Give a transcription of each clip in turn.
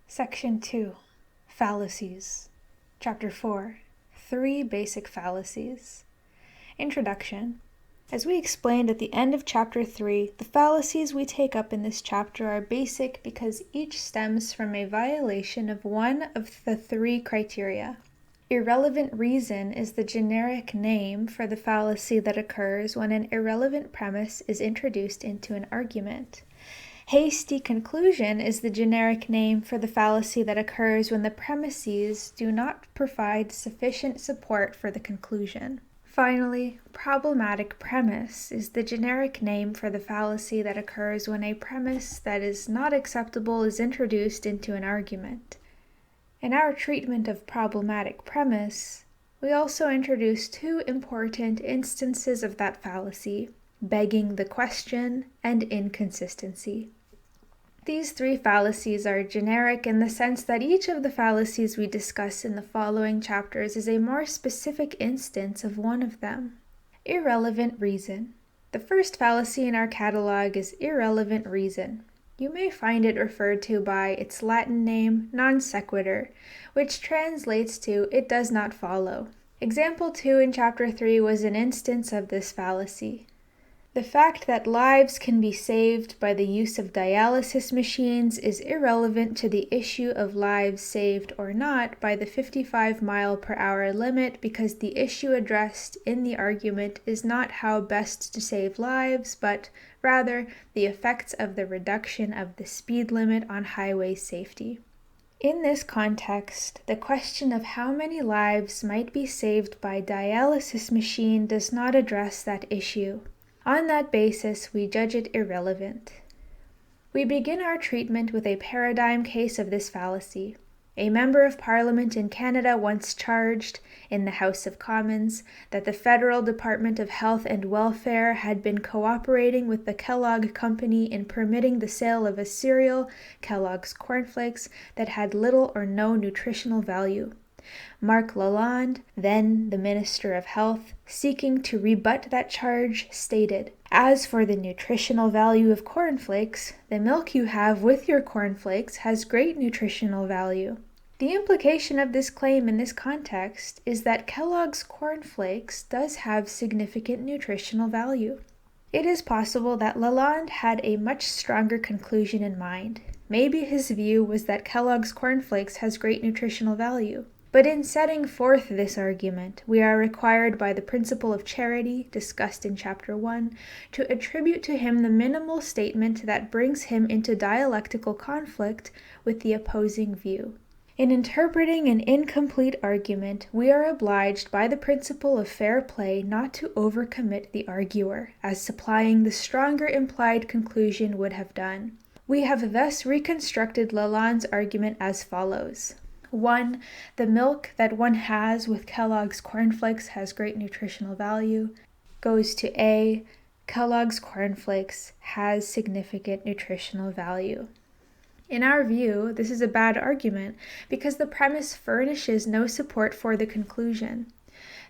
Section 2. Fallacies. Chapter 4. 3 Basic Fallacies. Introduction. As we explained at the end of Chapter 3, the fallacies we take up in this chapter are basic because each stems from a violation of one of the 3 criteria. Irrelevant reason is the generic name for the fallacy that occurs when an irrelevant premise is introduced into an argument. Hasty conclusion is the generic name for the fallacy that occurs when the premises do not provide sufficient support for the conclusion. Finally, problematic premise is the generic name for the fallacy that occurs when a premise that is not acceptable is introduced into an argument. In our treatment of problematic premise, we also introduce 2 important instances of that fallacy: begging the question and inconsistency. These 3 fallacies are generic in the sense that each of the fallacies we discuss in the following chapters is a more specific instance of one of them. Irrelevant reason. The first fallacy in our catalog is irrelevant reason. You may find it referred to by its Latin name, non sequitur, which translates to "it does not follow." Example 2 in Chapter 3 was an instance of this fallacy. The fact that lives can be saved by the use of dialysis machines is irrelevant to the issue of lives saved or not by the 55 mile per hour limit, because the issue addressed in the argument is not how best to save lives, but rather the effects of the reduction of the speed limit on highway safety. In this context, the question of how many lives might be saved by dialysis machine does not address that issue. On that basis, we judge it irrelevant. We begin our treatment with a paradigm case of this fallacy. A member of Parliament in Canada once charged, in the House of Commons, that the Federal Department of Health and Welfare had been cooperating with the Kellogg Company in permitting the sale of a cereal, Kellogg's Corn Flakes, that had little or no nutritional value. Marc Lalonde, then the Minister of Health, seeking to rebut that charge, stated, "As for the nutritional value of cornflakes, the milk you have with your cornflakes has great nutritional value." The implication of this claim in this context is that Kellogg's cornflakes does have significant nutritional value. It is possible that Lalonde had a much stronger conclusion in mind. Maybe his view was that Kellogg's cornflakes has great nutritional value. But in setting forth this argument, we are required by the principle of charity, discussed in Chapter 1, to attribute to him the minimal statement that brings him into dialectical conflict with the opposing view. In interpreting an incomplete argument, we are obliged by the principle of fair play not to overcommit the arguer, as supplying the stronger implied conclusion would have done. We have thus reconstructed Lalonde's argument as follows. 1. The milk that one has with Kellogg's cornflakes has great nutritional value. Goes to A. Kellogg's cornflakes has significant nutritional value. In our view, this is a bad argument because the premise furnishes no support for the conclusion.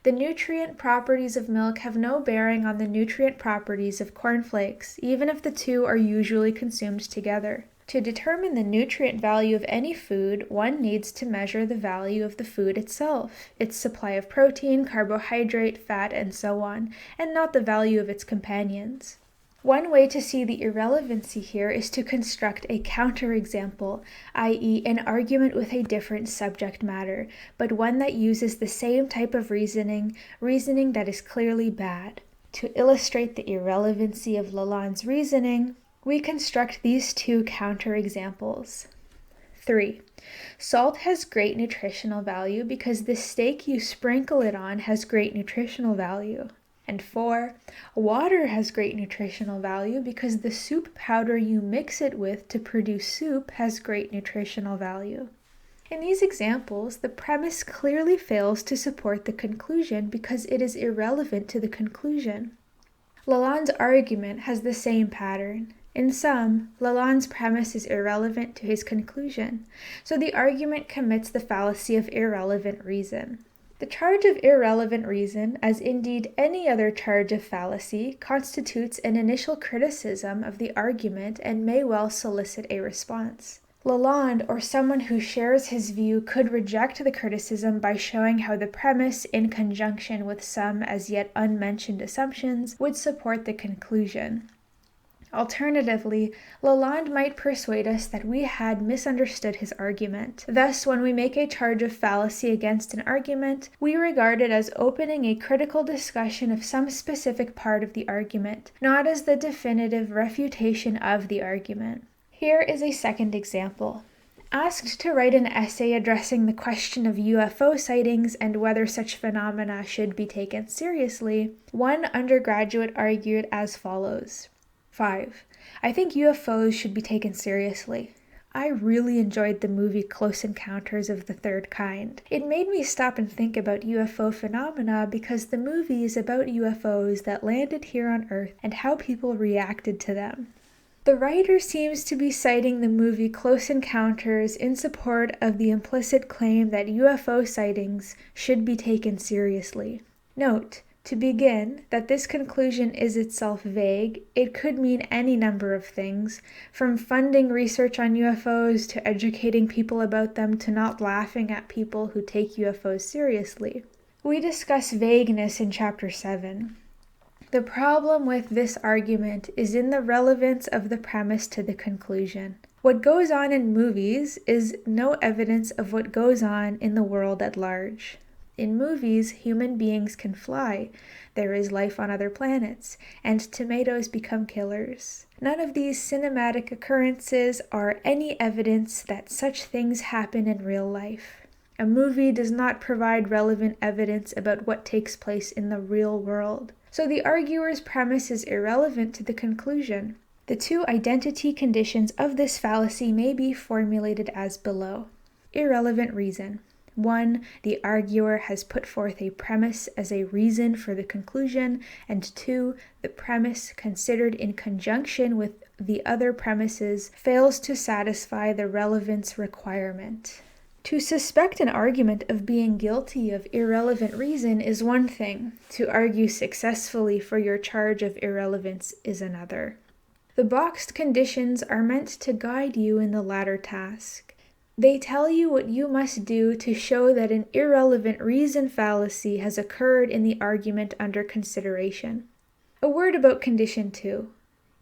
The nutrient properties of milk have no bearing on the nutrient properties of cornflakes, even if the 2 are usually consumed together. To determine the nutrient value of any food, one needs to measure the value of the food itself, its supply of protein, carbohydrate, fat, and so on, and not the value of its companions. One way to see the irrelevancy here is to construct a counterexample, i.e., an argument with a different subject matter, but one that uses the same type of reasoning that is clearly bad. To illustrate the irrelevancy of Lalonde's reasoning, we construct these 2 counterexamples. 3. Salt has great nutritional value because the steak you sprinkle it on has great nutritional value. And 4. Water has great nutritional value because the soup powder you mix it with to produce soup has great nutritional value. In these examples, the premise clearly fails to support the conclusion because it is irrelevant to the conclusion. Lalonde's argument has the same pattern. In sum, Lalonde's premise is irrelevant to his conclusion, so the argument commits the fallacy of irrelevant reason. The charge of irrelevant reason, as indeed any other charge of fallacy, constitutes an initial criticism of the argument and may well solicit a response. Lalande, or someone who shares his view, could reject the criticism by showing how the premise, in conjunction with some as yet unmentioned assumptions, would support the conclusion. Alternatively, Lalande might persuade us that we had misunderstood his argument. Thus, when we make a charge of fallacy against an argument, we regard it as opening a critical discussion of some specific part of the argument, not as the definitive refutation of the argument. Here is a second example. Asked to write an essay addressing the question of UFO sightings and whether such phenomena should be taken seriously, one undergraduate argued as follows. 5. I think UFOs should be taken seriously. I really enjoyed the movie Close Encounters of the Third Kind. It made me stop and think about UFO phenomena because the movie is about UFOs that landed here on Earth and how people reacted to them. The writer seems to be citing the movie Close Encounters in support of the implicit claim that UFO sightings should be taken seriously. Note, to begin, that this conclusion is itself vague. It could mean any number of things, from funding research on UFOs to educating people about them to not laughing at people who take UFOs seriously. We discuss vagueness in Chapter 7. The problem with this argument is in the relevance of the premise to the conclusion. What goes on in movies is no evidence of what goes on in the world at large. In movies, human beings can fly, there is life on other planets, and tomatoes become killers. None of these cinematic occurrences are any evidence that such things happen in real life. A movie does not provide relevant evidence about what takes place in the real world. So the arguer's premise is irrelevant to the conclusion. The two identity conditions of this fallacy may be formulated as below. Irrelevant reason. 1. The arguer has put forth a premise as a reason for the conclusion, and 2. The premise, considered in conjunction with the other premises, fails to satisfy the relevance requirement. To suspect an argument of being guilty of irrelevant reason is one thing. To argue successfully for your charge of irrelevance is another. The boxed conditions are meant to guide you in the latter task. They tell you what you must do to show that an irrelevant reason fallacy has occurred in the argument under consideration. A word about condition 2.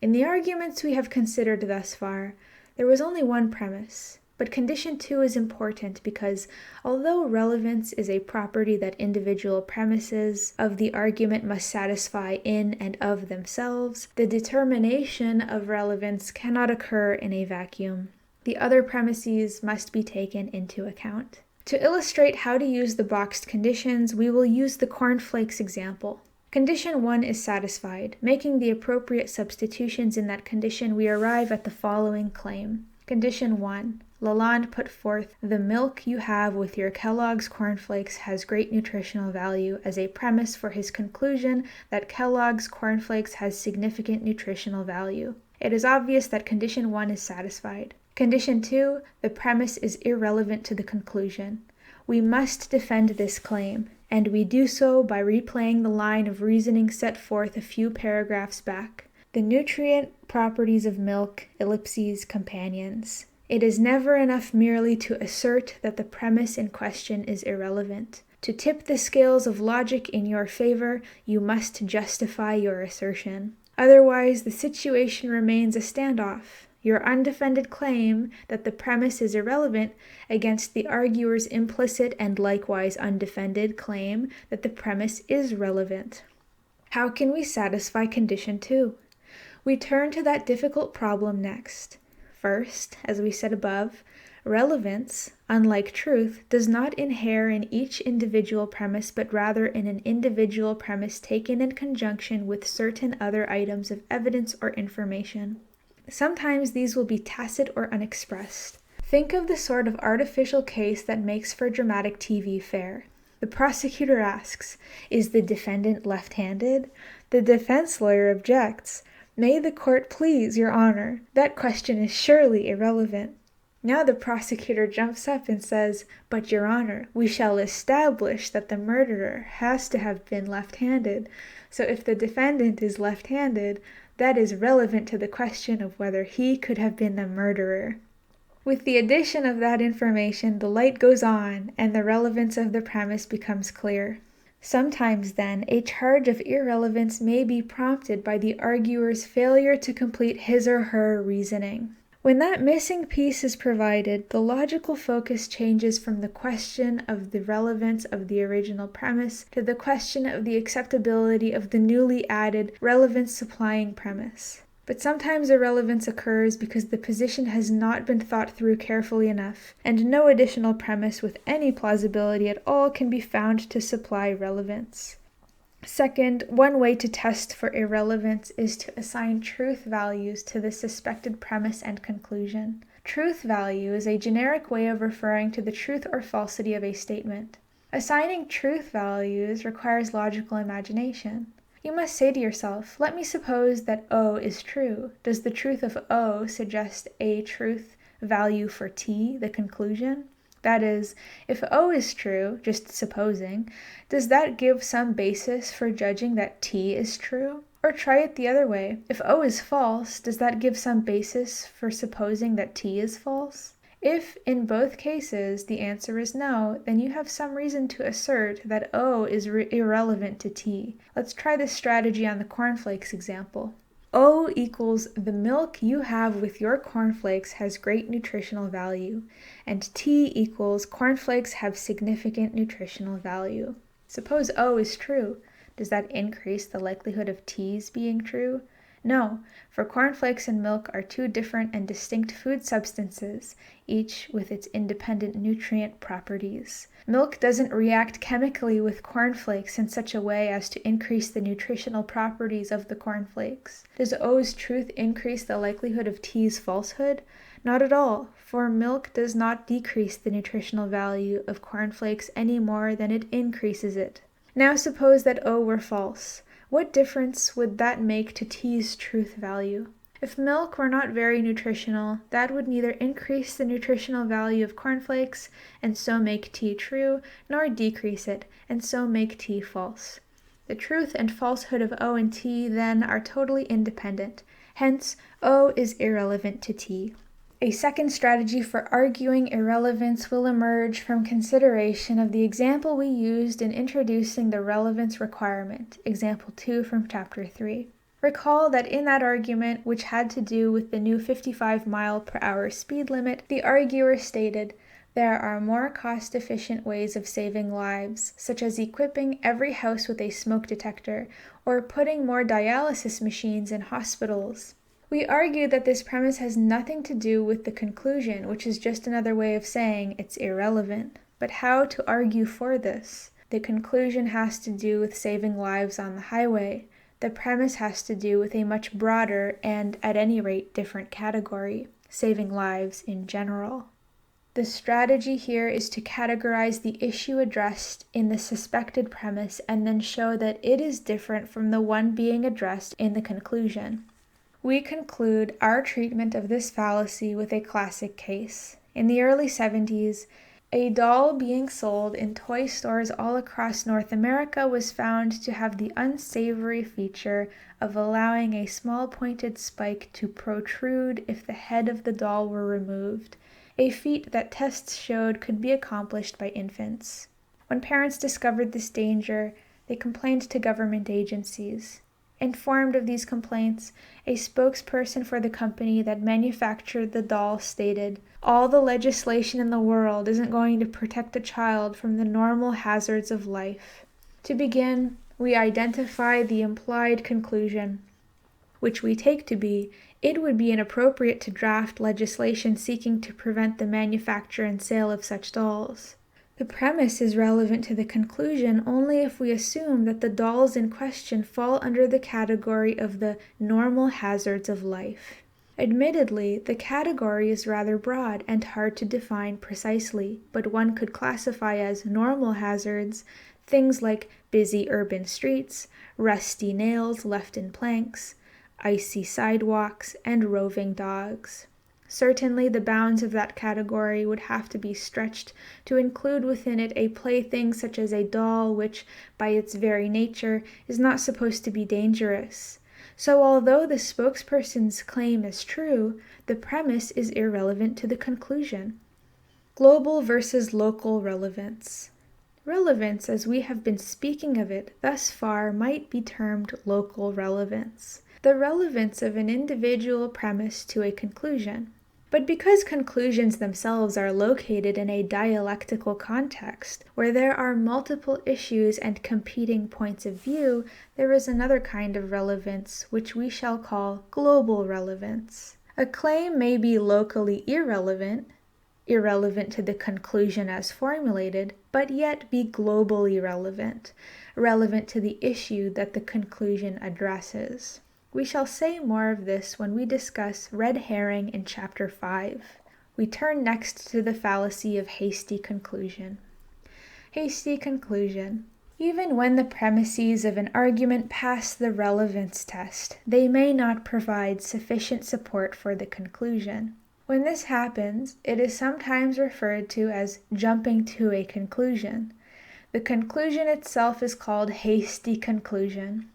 In the arguments we have considered thus far, there was only one premise. But condition 2 is important because, although relevance is a property that individual premises of the argument must satisfy in and of themselves, the determination of relevance cannot occur in a vacuum. The other premises must be taken into account. To illustrate how to use the boxed conditions, we will use the cornflakes example. Condition 1 is satisfied. Making the appropriate substitutions in that condition, we arrive at the following claim. Condition 1. Lalande put forth, the milk you have with your Kellogg's cornflakes has great nutritional value as a premise for his conclusion that Kellogg's cornflakes has significant nutritional value. It is obvious that condition 1 is satisfied. Condition 2, the premise is irrelevant to the conclusion. We must defend this claim, and we do so by replaying the line of reasoning set forth a few paragraphs back. The nutrient properties of milk, ellipses, companions. It is never enough merely to assert that the premise in question is irrelevant. To tip the scales of logic in your favor, you must justify your assertion. Otherwise, the situation remains a standoff. Your undefended claim that the premise is irrelevant against the arguer's implicit and likewise undefended claim that the premise is relevant. How can we satisfy condition 2? We turn to that difficult problem next. First, as we said above, relevance, unlike truth, does not inhere in each individual premise, but rather in an individual premise taken in conjunction with certain other items of evidence or information. Sometimes these will be tacit or unexpressed. Think of the sort of artificial case that makes for dramatic TV fare. The prosecutor asks, "Is the defendant left-handed?" The defense lawyer objects, "May the court please, Your Honor, that question is surely irrelevant." Now the prosecutor jumps up and says, "But, Your Honor, we shall establish that the murderer has to have been left-handed. So if the defendant is left-handed, that is relevant to the question of whether he could have been the murderer." With the addition of that information, the light goes on, and the relevance of the premise becomes clear. Sometimes, then, a charge of irrelevance may be prompted by the arguer's failure to complete his or her reasoning. When that missing piece is provided, the logical focus changes from the question of the relevance of the original premise to the question of the acceptability of the newly added relevance-supplying premise. But sometimes irrelevance occurs because the position has not been thought through carefully enough, and no additional premise with any plausibility at all can be found to supply relevance. Second, one way to test for irrelevance is to assign truth values to the suspected premise and conclusion. Truth value is a generic way of referring to the truth or falsity of a statement. Assigning truth values requires logical imagination. You must say to yourself, let me suppose that O is true. Does the truth of O suggest a truth value for T, the conclusion? That is, if O is true, just supposing, does that give some basis for judging that T is true? Or try it the other way. If O is false, does that give some basis for supposing that T is false? If, in both cases, the answer is no, then you have some reason to assert that O is irrelevant to T. Let's try this strategy on the cornflakes example. O equals the milk you have with your cornflakes has great nutritional value, and T equals cornflakes have significant nutritional value. Suppose O is true. Does that increase the likelihood of T's being true? No, for cornflakes and milk are two different and distinct food substances, each with its independent nutrient properties. Milk doesn't react chemically with cornflakes in such a way as to increase the nutritional properties of the cornflakes. Does O's truth increase the likelihood of T's falsehood? Not at all, for milk does not decrease the nutritional value of cornflakes any more than it increases it. Now suppose that O were false. What difference would that make to T's truth value? If milk were not very nutritional, that would neither increase the nutritional value of cornflakes, and so make T true, nor decrease it, and so make T false. The truth and falsehood of O and T, then, are totally independent. Hence, O is irrelevant to T. A second strategy for arguing irrelevance will emerge from consideration of the example we used in introducing the relevance requirement, example 2 from chapter 3. Recall that in that argument, which had to do with the new 55-mile-per-hour speed limit, the arguer stated, "There are more cost-efficient ways of saving lives, such as equipping every house with a smoke detector, or putting more dialysis machines in hospitals." We argue that this premise has nothing to do with the conclusion, which is just another way of saying it's irrelevant. But how to argue for this? The conclusion has to do with saving lives on the highway. The premise has to do with a much broader and, at any rate, different category, saving lives in general. The strategy here is to categorize the issue addressed in the suspected premise and then show that it is different from the one being addressed in the conclusion. We conclude our treatment of this fallacy with a classic case. In the early 70s, a doll being sold in toy stores all across North America was found to have the unsavory feature of allowing a small pointed spike to protrude if the head of the doll were removed, a feat that tests showed could be accomplished by infants. When parents discovered this danger, they complained to government agencies. Informed of these complaints, a spokesperson for the company that manufactured the doll stated, "All the legislation in the world isn't going to protect a child from the normal hazards of life." To begin, we identify the implied conclusion, which we take to be, it would be inappropriate to draft legislation seeking to prevent the manufacture and sale of such dolls. The premise is relevant to the conclusion only if we assume that the dolls in question fall under the category of the normal hazards of life. Admittedly, the category is rather broad and hard to define precisely, but one could classify as normal hazards things like busy urban streets, rusty nails left in planks, icy sidewalks, and roving dogs. Certainly, the bounds of that category would have to be stretched to include within it a plaything such as a doll, which, by its very nature, is not supposed to be dangerous. So although the spokesperson's claim is true, the premise is irrelevant to the conclusion. Global versus local relevance. Relevance, as we have been speaking of it thus far, might be termed local relevance, the relevance of an individual premise to a conclusion. But because conclusions themselves are located in a dialectical context, where there are multiple issues and competing points of view, there is another kind of relevance, which we shall call global relevance. A claim may be locally irrelevant to the conclusion as formulated, but yet be globally relevant to the issue that the conclusion addresses. We shall say more of this when we discuss red herring in Chapter 5. We turn next to the fallacy of hasty conclusion. Hasty conclusion. Even when the premises of an argument pass the relevance test, they may not provide sufficient support for the conclusion. When this happens, it is sometimes referred to as jumping to a conclusion. The conclusion itself is called hasty conclusion.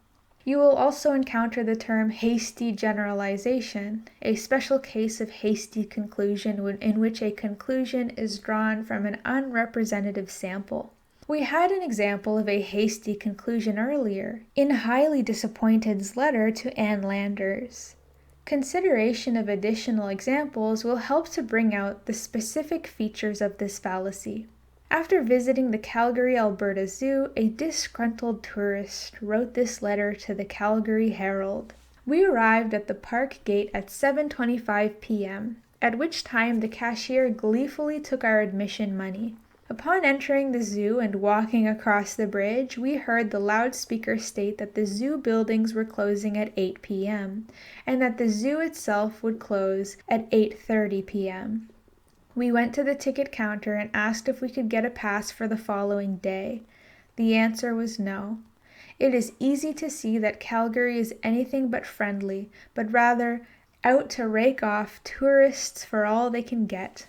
You will also encounter the term hasty generalization, a special case of hasty conclusion in which a conclusion is drawn from an unrepresentative sample. We had an example of a hasty conclusion earlier, in Highly Disappointed's letter to Ann Landers. Consideration of additional examples will help to bring out the specific features of this fallacy. After visiting the Calgary, Alberta Zoo, a disgruntled tourist wrote this letter to the Calgary Herald. We arrived at the park gate at 7:25 p.m., at which time the cashier gleefully took our admission money. Upon entering the zoo and walking across the bridge, we heard the loudspeaker state that the zoo buildings were closing at 8 p.m., and that the zoo itself would close at 8:30 p.m. We went to the ticket counter and asked if we could get a pass for the following day. The answer was no. It is easy to see that Calgary is anything but friendly, but rather out to rake off tourists for all they can get.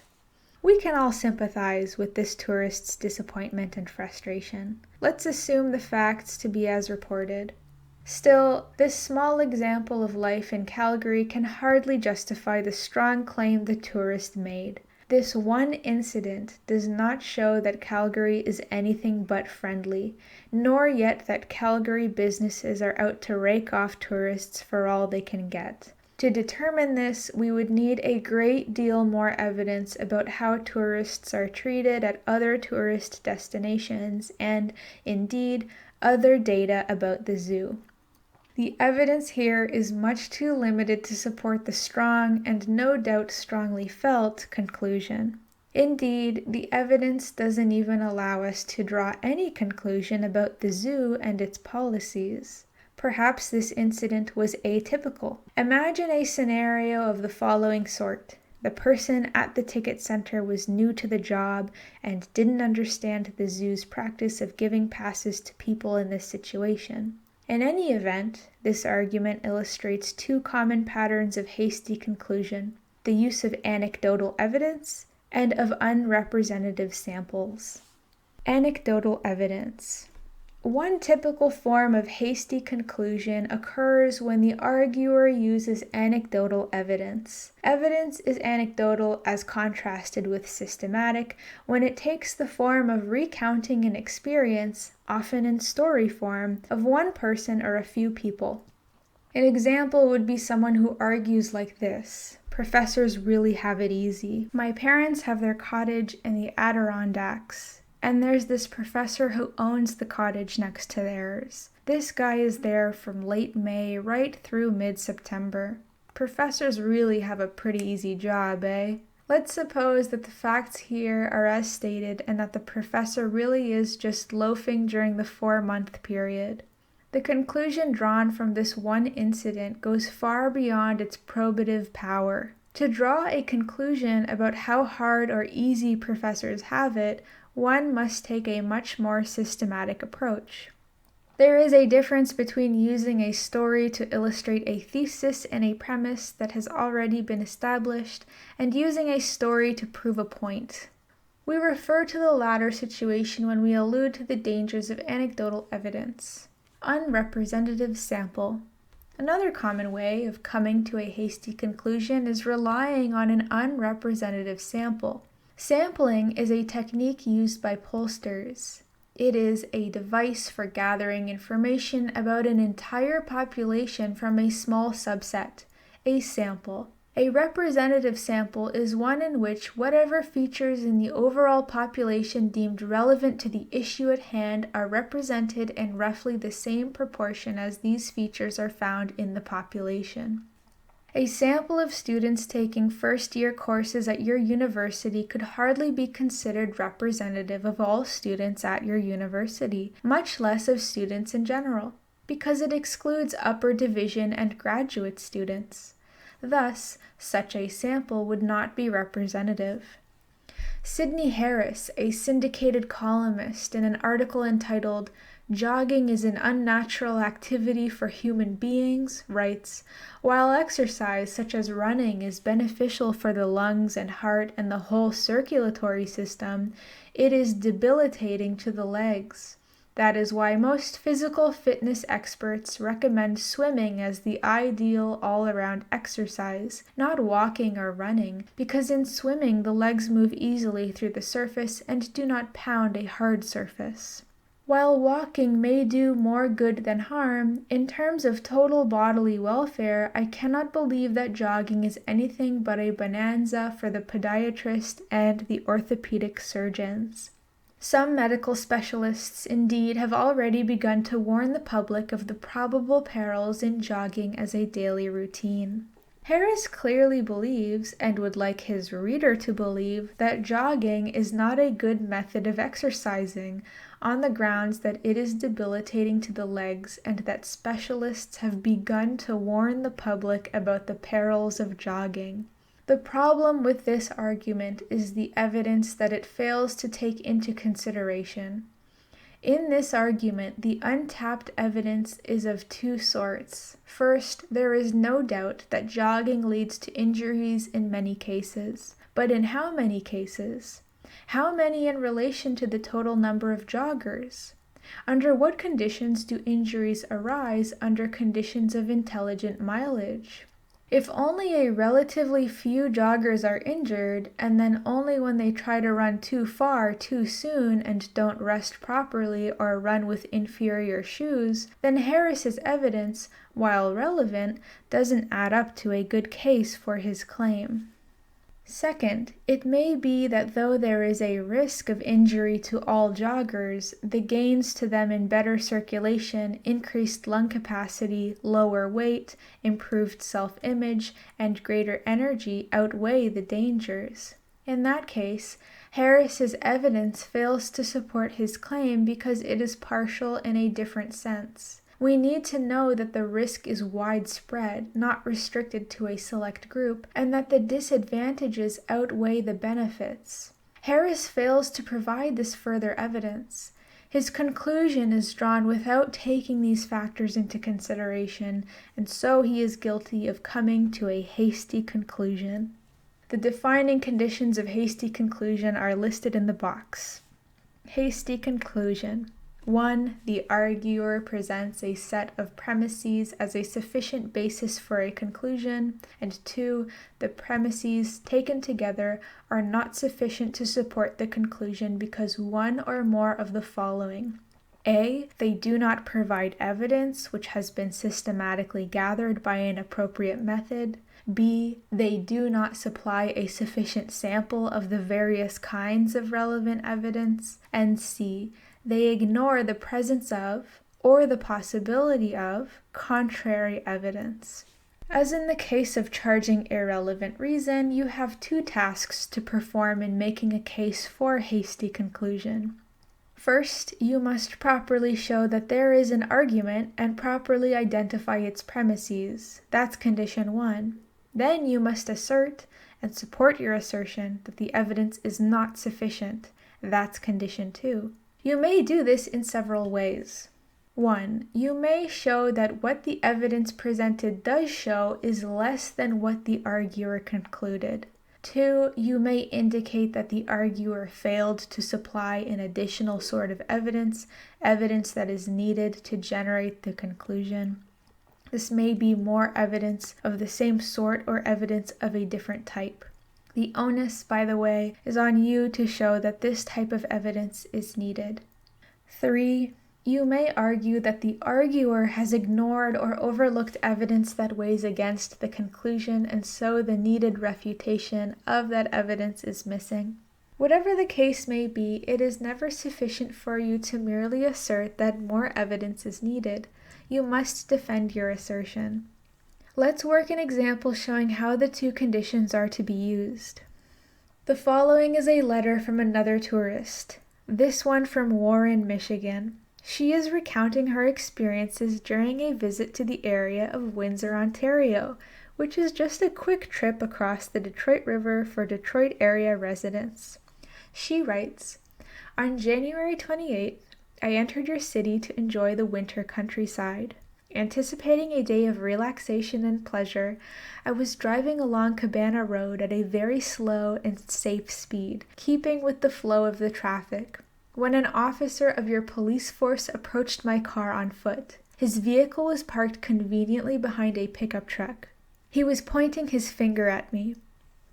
We can all sympathize with this tourist's disappointment and frustration. Let's assume the facts to be as reported. Still, this small example of life in Calgary can hardly justify the strong claim the tourist made. This one incident does not show that Calgary is anything but friendly, nor yet that Calgary businesses are out to rake off tourists for all they can get. To determine this, we would need a great deal more evidence about how tourists are treated at other tourist destinations and, indeed, other data about the zoo. The evidence here is much too limited to support the strong, and no doubt strongly felt, conclusion. Indeed, the evidence doesn't even allow us to draw any conclusion about the zoo and its policies. Perhaps this incident was atypical. Imagine a scenario of the following sort. The person at the ticket center was new to the job and didn't understand the zoo's practice of giving passes to people in this situation. In any event, this argument illustrates two common patterns of hasty conclusion: the use of anecdotal evidence and of unrepresentative samples. Anecdotal evidence. One typical form of hasty conclusion occurs when the arguer uses anecdotal evidence. Evidence is anecdotal as contrasted with systematic when it takes the form of recounting an experience, often in story form, of one person or a few people. An example would be someone who argues like this: "Professors really have it easy. My parents have their cottage in the Adirondacks. And there's this professor who owns the cottage next to theirs. This guy is there from late May right through mid-September. Professors really have a pretty easy job, eh?" Let's suppose that the facts here are as stated and that the professor really is just loafing during the 4-month period. The conclusion drawn from this one incident goes far beyond its probative power. To draw a conclusion about how hard or easy professors have it, one must take a much more systematic approach. There is a difference between using a story to illustrate a thesis and a premise that has already been established, and using a story to prove a point. We refer to the latter situation when we allude to the dangers of anecdotal evidence. Unrepresentative sample. Another common way of coming to a hasty conclusion is relying on an unrepresentative sample. Sampling is a technique used by pollsters. It is a device for gathering information about an entire population from a small subset, a sample. A representative sample is one in which whatever features in the overall population deemed relevant to the issue at hand are represented in roughly the same proportion as these features are found in the population. A sample of students taking first-year courses at your university could hardly be considered representative of all students at your university, much less of students in general, because it excludes upper division and graduate students. Thus, such a sample would not be representative. Sidney Harris, a syndicated columnist, in an article entitled "Jogging is an Unnatural Activity for Human Beings," writes, "While exercise such as running is beneficial for the lungs and heart and the whole circulatory system, it is debilitating to the legs. That is why most physical fitness experts recommend swimming as the ideal all-around exercise, not walking or running, because in swimming the legs move easily through the surface and do not pound a hard surface. While walking may do more good than harm, in terms of total bodily welfare, I cannot believe that jogging is anything but a bonanza for the podiatrist and the orthopedic surgeons." Some medical specialists, indeed, have already begun to warn the public of the probable perils in jogging as a daily routine. Harris clearly believes, and would like his reader to believe, that jogging is not a good method of exercising, on the grounds that it is debilitating to the legs, and that specialists have begun to warn the public about the perils of jogging. The problem with this argument is the evidence that it fails to take into consideration. In this argument, the untapped evidence is of two sorts. First, there is no doubt that jogging leads to injuries in many cases. But in how many cases? How many in relation to the total number of joggers? Under what conditions do injuries arise under conditions of intelligent mileage? If only a relatively few joggers are injured, and then only when they try to run too far too soon and don't rest properly or run with inferior shoes, then Harris's evidence, while relevant, doesn't add up to a good case for his claim. Second, it may be that though there is a risk of injury to all joggers, the gains to them in better circulation, increased lung capacity, lower weight, improved self-image, and greater energy outweigh the dangers. In that case, Harris's evidence fails to support his claim because it is partial in a different sense. We need to know that the risk is widespread, not restricted to a select group, and that the disadvantages outweigh the benefits. Harris fails to provide this further evidence. His conclusion is drawn without taking these factors into consideration, and so he is guilty of coming to a hasty conclusion. The defining conditions of hasty conclusion are listed in the box. Hasty conclusion. 1. The arguer presents a set of premises as a sufficient basis for a conclusion, and 2. The premises taken together are not sufficient to support the conclusion because one or more of the following: A. They do not provide evidence which has been systematically gathered by an appropriate method. B. They do not supply a sufficient sample of the various kinds of relevant evidence. And C. They ignore the presence of, or the possibility of, contrary evidence. As in the case of charging irrelevant reason, you have two tasks to perform in making a case for hasty conclusion. First, you must properly show that there is an argument and properly identify its premises. That's condition 1. Then you must assert and support your assertion that the evidence is not sufficient. That's condition 2. You may do this in several ways. 1. You may show that what the evidence presented does show is less than what the arguer concluded. 2. You may indicate that the arguer failed to supply an additional sort of evidence that is needed to generate the conclusion. This may be more evidence of the same sort or evidence of a different type. The onus, by the way, is on you to show that this type of evidence is needed. 3. You may argue that the arguer has ignored or overlooked evidence that weighs against the conclusion, and so the needed refutation of that evidence is missing. Whatever the case may be, it is never sufficient for you to merely assert that more evidence is needed. You must defend your assertion. Let's work an example showing how the two conditions are to be used. The following is a letter from another tourist, this one from Warren, Michigan. She is recounting her experiences during a visit to the area of Windsor, Ontario, which is just a quick trip across the Detroit River for Detroit area residents. She writes, "On January 28th, I entered your city to enjoy the winter countryside. Anticipating a day of relaxation and pleasure, I was driving along Cabana Road at a very slow and safe speed, keeping with the flow of the traffic, when an officer of your police force approached my car on foot. His vehicle was parked conveniently behind a pickup truck. He was pointing his finger at me.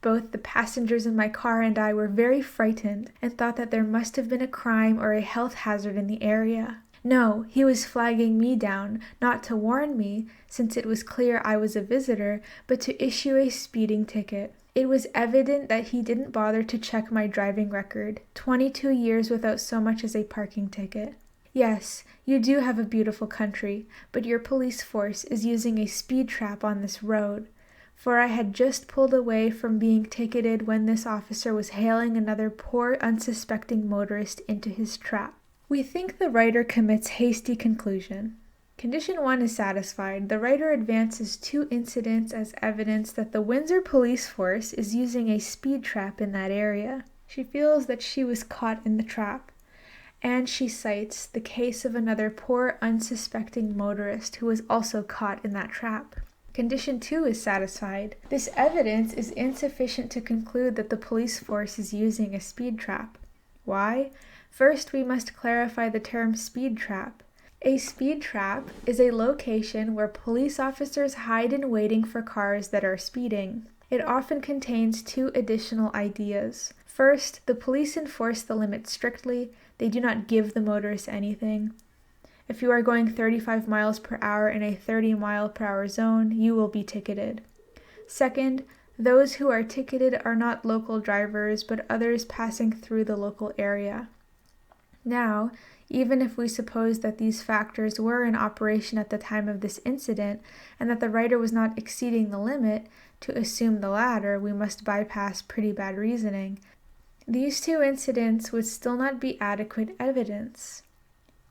Both the passengers in my car and I were very frightened and thought that there must have been a crime or a health hazard in the area. No, he was flagging me down, not to warn me, since it was clear I was a visitor, but to issue a speeding ticket. It was evident that he didn't bother to check my driving record, 22 years without so much as a parking ticket. Yes, you do have a beautiful country, but your police force is using a speed trap on this road. For I had just pulled away from being ticketed when this officer was hailing another poor, unsuspecting motorist into his trap." We think the writer commits hasty conclusion. Condition 1 is satisfied. The writer advances two incidents as evidence that the Windsor police force is using a speed trap in that area. She feels that she was caught in the trap. And she cites the case of another poor, unsuspecting motorist who was also caught in that trap. Condition 2 is satisfied. This evidence is insufficient to conclude that the police force is using a speed trap. Why? First, we must clarify the term speed trap. A speed trap is a location where police officers hide in waiting for cars that are speeding. It often contains two additional ideas. First, the police enforce the limit strictly. They do not give the motorist anything. If you are going 35 miles per hour in a 30-mile-per-hour zone, you will be ticketed. Second, those who are ticketed are not local drivers, but others passing through the local area. Now, even if we suppose that these factors were in operation at the time of this incident, and that the writer was not exceeding the limit, to assume the latter, we must bypass pretty bad reasoning. These two incidents would still not be adequate evidence.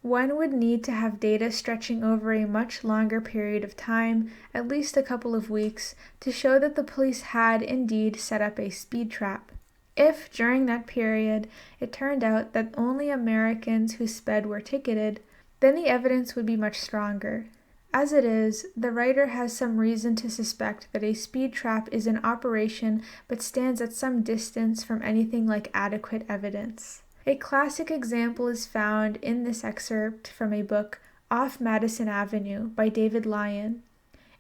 One would need to have data stretching over a much longer period of time, at least a couple of weeks, to show that the police had indeed set up a speed trap. If, during that period, it turned out that only Americans who sped were ticketed, then the evidence would be much stronger. As it is, the writer has some reason to suspect that a speed trap is in operation but stands at some distance from anything like adequate evidence. A classic example is found in this excerpt from a book, Off Madison Avenue, by David Lyon,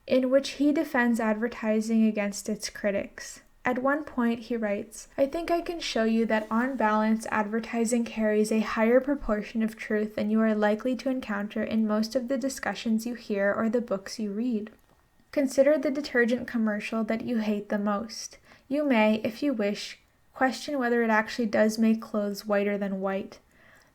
in which he defends advertising against its critics. At one point, he writes, "I think I can show you that on balance, advertising carries a higher proportion of truth than you are likely to encounter in most of the discussions you hear or the books you read. Consider the detergent commercial that you hate the most. You may, if you wish, question whether it actually does make clothes whiter than white.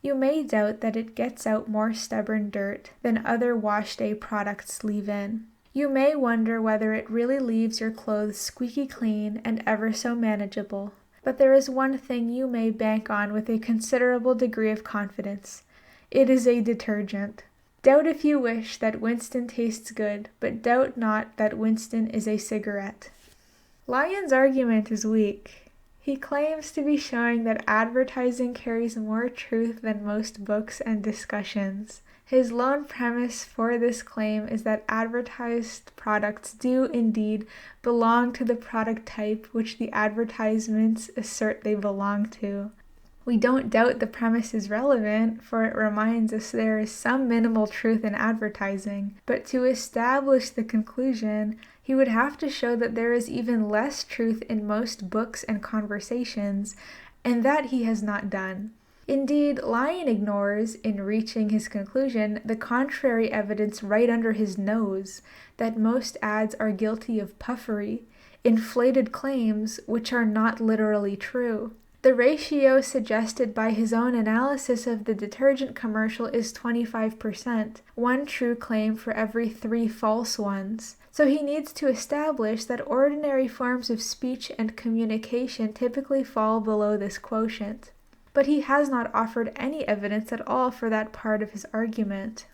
You may doubt that it gets out more stubborn dirt than other wash-day products leave in. You may wonder whether it really leaves your clothes squeaky clean and ever so manageable. But there is one thing you may bank on with a considerable degree of confidence. It is a detergent. Doubt if you wish that Winston tastes good, but doubt not that Winston is a cigarette." Lyon's argument is weak. He claims to be showing that advertising carries more truth than most books and discussions. His lone premise for this claim is that advertised products do indeed belong to the product type which the advertisements assert they belong to. We don't doubt the premise is relevant, for it reminds us there is some minimal truth in advertising, but to establish the conclusion, he would have to show that there is even less truth in most books and conversations, and that he has not done. Indeed, Lyon ignores, in reaching his conclusion, the contrary evidence right under his nose, that most ads are guilty of puffery, inflated claims which are not literally true. The ratio suggested by his own analysis of the detergent commercial is 25%, one true claim for every 3 false ones. So he needs to establish that ordinary forms of speech and communication typically fall below this quotient. But he has not offered any evidence at all for that part of his argument.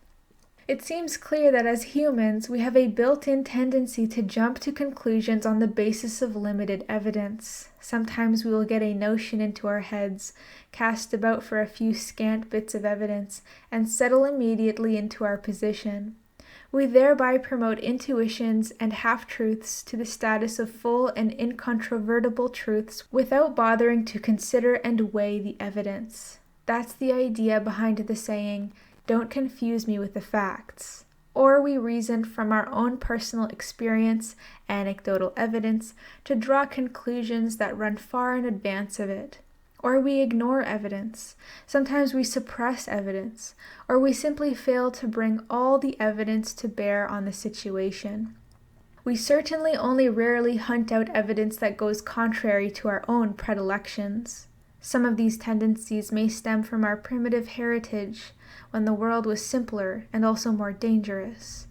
It seems clear that as humans, we have a built-in tendency to jump to conclusions on the basis of limited evidence. Sometimes we will get a notion into our heads, cast about for a few scant bits of evidence, and settle immediately into our position. We thereby promote intuitions and half-truths to the status of full and incontrovertible truths without bothering to consider and weigh the evidence. That's the idea behind the saying, "Don't confuse me with the facts." Or we reason from our own personal experience, anecdotal evidence, to draw conclusions that run far in advance of it. Or we ignore evidence. Sometimes we suppress evidence, or we simply fail to bring all the evidence to bear on the situation. We certainly only rarely hunt out evidence that goes contrary to our own predilections. Some of these tendencies may stem from our primitive heritage, when the world was simpler and also more dangerous.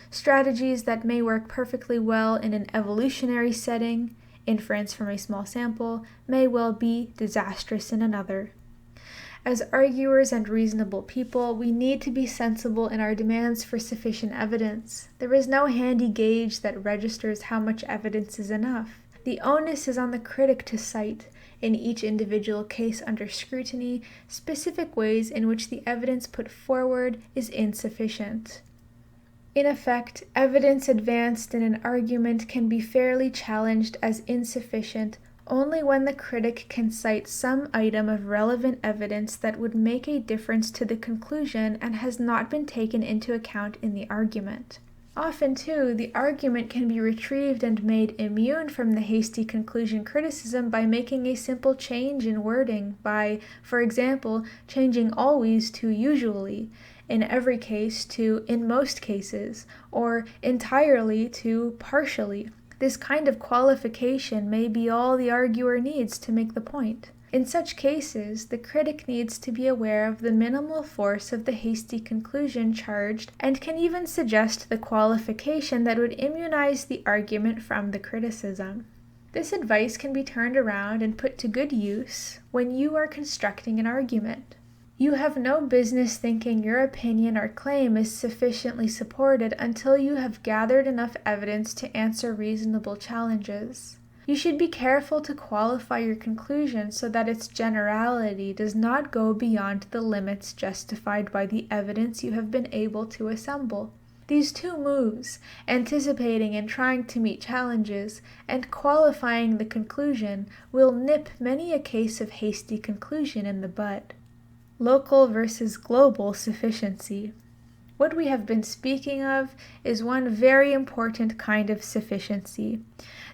Strategies that may work perfectly well in an evolutionary setting, inference from a small sample, may well be disastrous in another. As arguers and reasonable people, we need to be sensible in our demands for sufficient evidence. There is no handy gauge that registers how much evidence is enough. The onus is on the critic to cite, in each individual case under scrutiny, specific ways in which the evidence put forward is insufficient. In effect, evidence advanced in an argument can be fairly challenged as insufficient only when the critic can cite some item of relevant evidence that would make a difference to the conclusion and has not been taken into account in the argument. Often, too, the argument can be retrieved and made immune from the hasty conclusion criticism by making a simple change in wording, by, for example, changing always to usually, in every case to in most cases, or entirely to partially. This kind of qualification may be all the arguer needs to make the point. In such cases, the critic needs to be aware of the minimal force of the hasty conclusion charged and can even suggest the qualification that would immunize the argument from the criticism. This advice can be turned around and put to good use when you are constructing an argument. You have no business thinking your opinion or claim is sufficiently supported until you have gathered enough evidence to answer reasonable challenges. You should be careful to qualify your conclusion so that its generality does not go beyond the limits justified by the evidence you have been able to assemble. These two moves, anticipating and trying to meet challenges, and qualifying the conclusion, will nip many a case of hasty conclusion in the bud. Local versus global sufficiency. What we have been speaking of is one very important kind of sufficiency,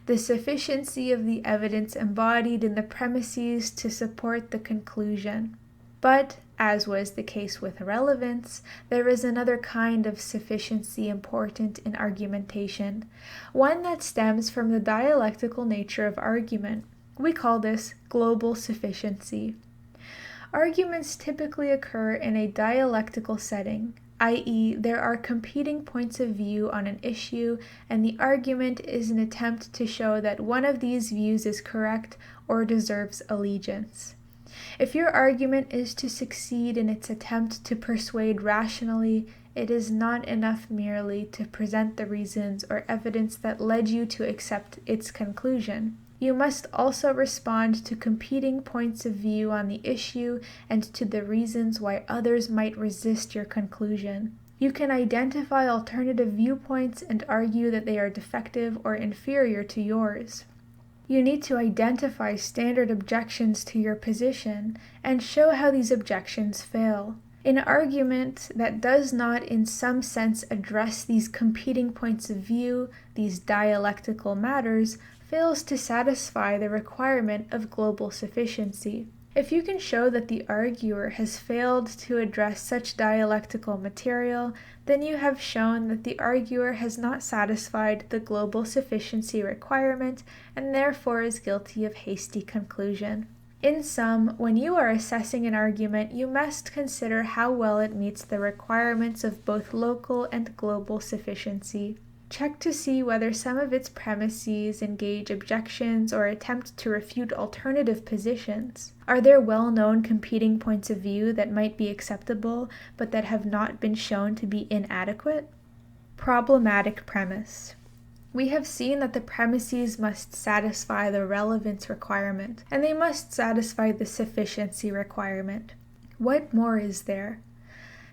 the sufficiency of the evidence embodied in the premises to support the conclusion. But, as was the case with relevance, there is another kind of sufficiency important in argumentation, one that stems from the dialectical nature of argument. We call this global sufficiency. Arguments typically occur in a dialectical setting, i.e., there are competing points of view on an issue, and the argument is an attempt to show that one of these views is correct or deserves allegiance. If your argument is to succeed in its attempt to persuade rationally, it is not enough merely to present the reasons or evidence that led you to accept its conclusion. You must also respond to competing points of view on the issue and to the reasons why others might resist your conclusion. You can identify alternative viewpoints and argue that they are defective or inferior to yours. You need to identify standard objections to your position and show how these objections fail. An argument that does not in some sense address these competing points of view, these dialectical matters, fails to satisfy the requirement of global sufficiency. If you can show that the arguer has failed to address such dialectical material, then you have shown that the arguer has not satisfied the global sufficiency requirement and therefore is guilty of hasty conclusion. In sum, when you are assessing an argument, you must consider how well it meets the requirements of both local and global sufficiency. Check to see whether some of its premises engage objections or attempt to refute alternative positions. Are there well-known competing points of view that might be acceptable, but that have not been shown to be inadequate? Problematic premise. We have seen that the premises must satisfy the relevance requirement, and they must satisfy the sufficiency requirement. What more is there?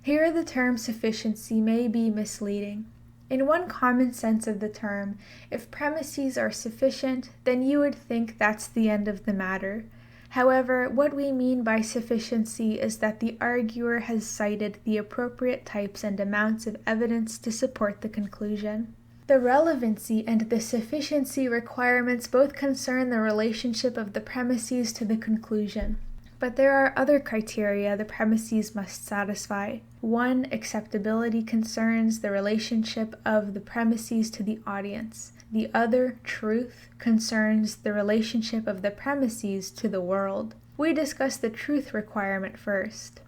Here the term sufficiency may be misleading. In one common sense of the term, if premises are sufficient, then you would think that's the end of the matter. However, what we mean by sufficiency is that the arguer has cited the appropriate types and amounts of evidence to support the conclusion. The relevancy and the sufficiency requirements both concern the relationship of the premises to the conclusion. But there are other criteria the premises must satisfy. One, acceptability, concerns the relationship of the premises to the audience. The other, truth, concerns the relationship of the premises to the world. We discuss the truth requirement first.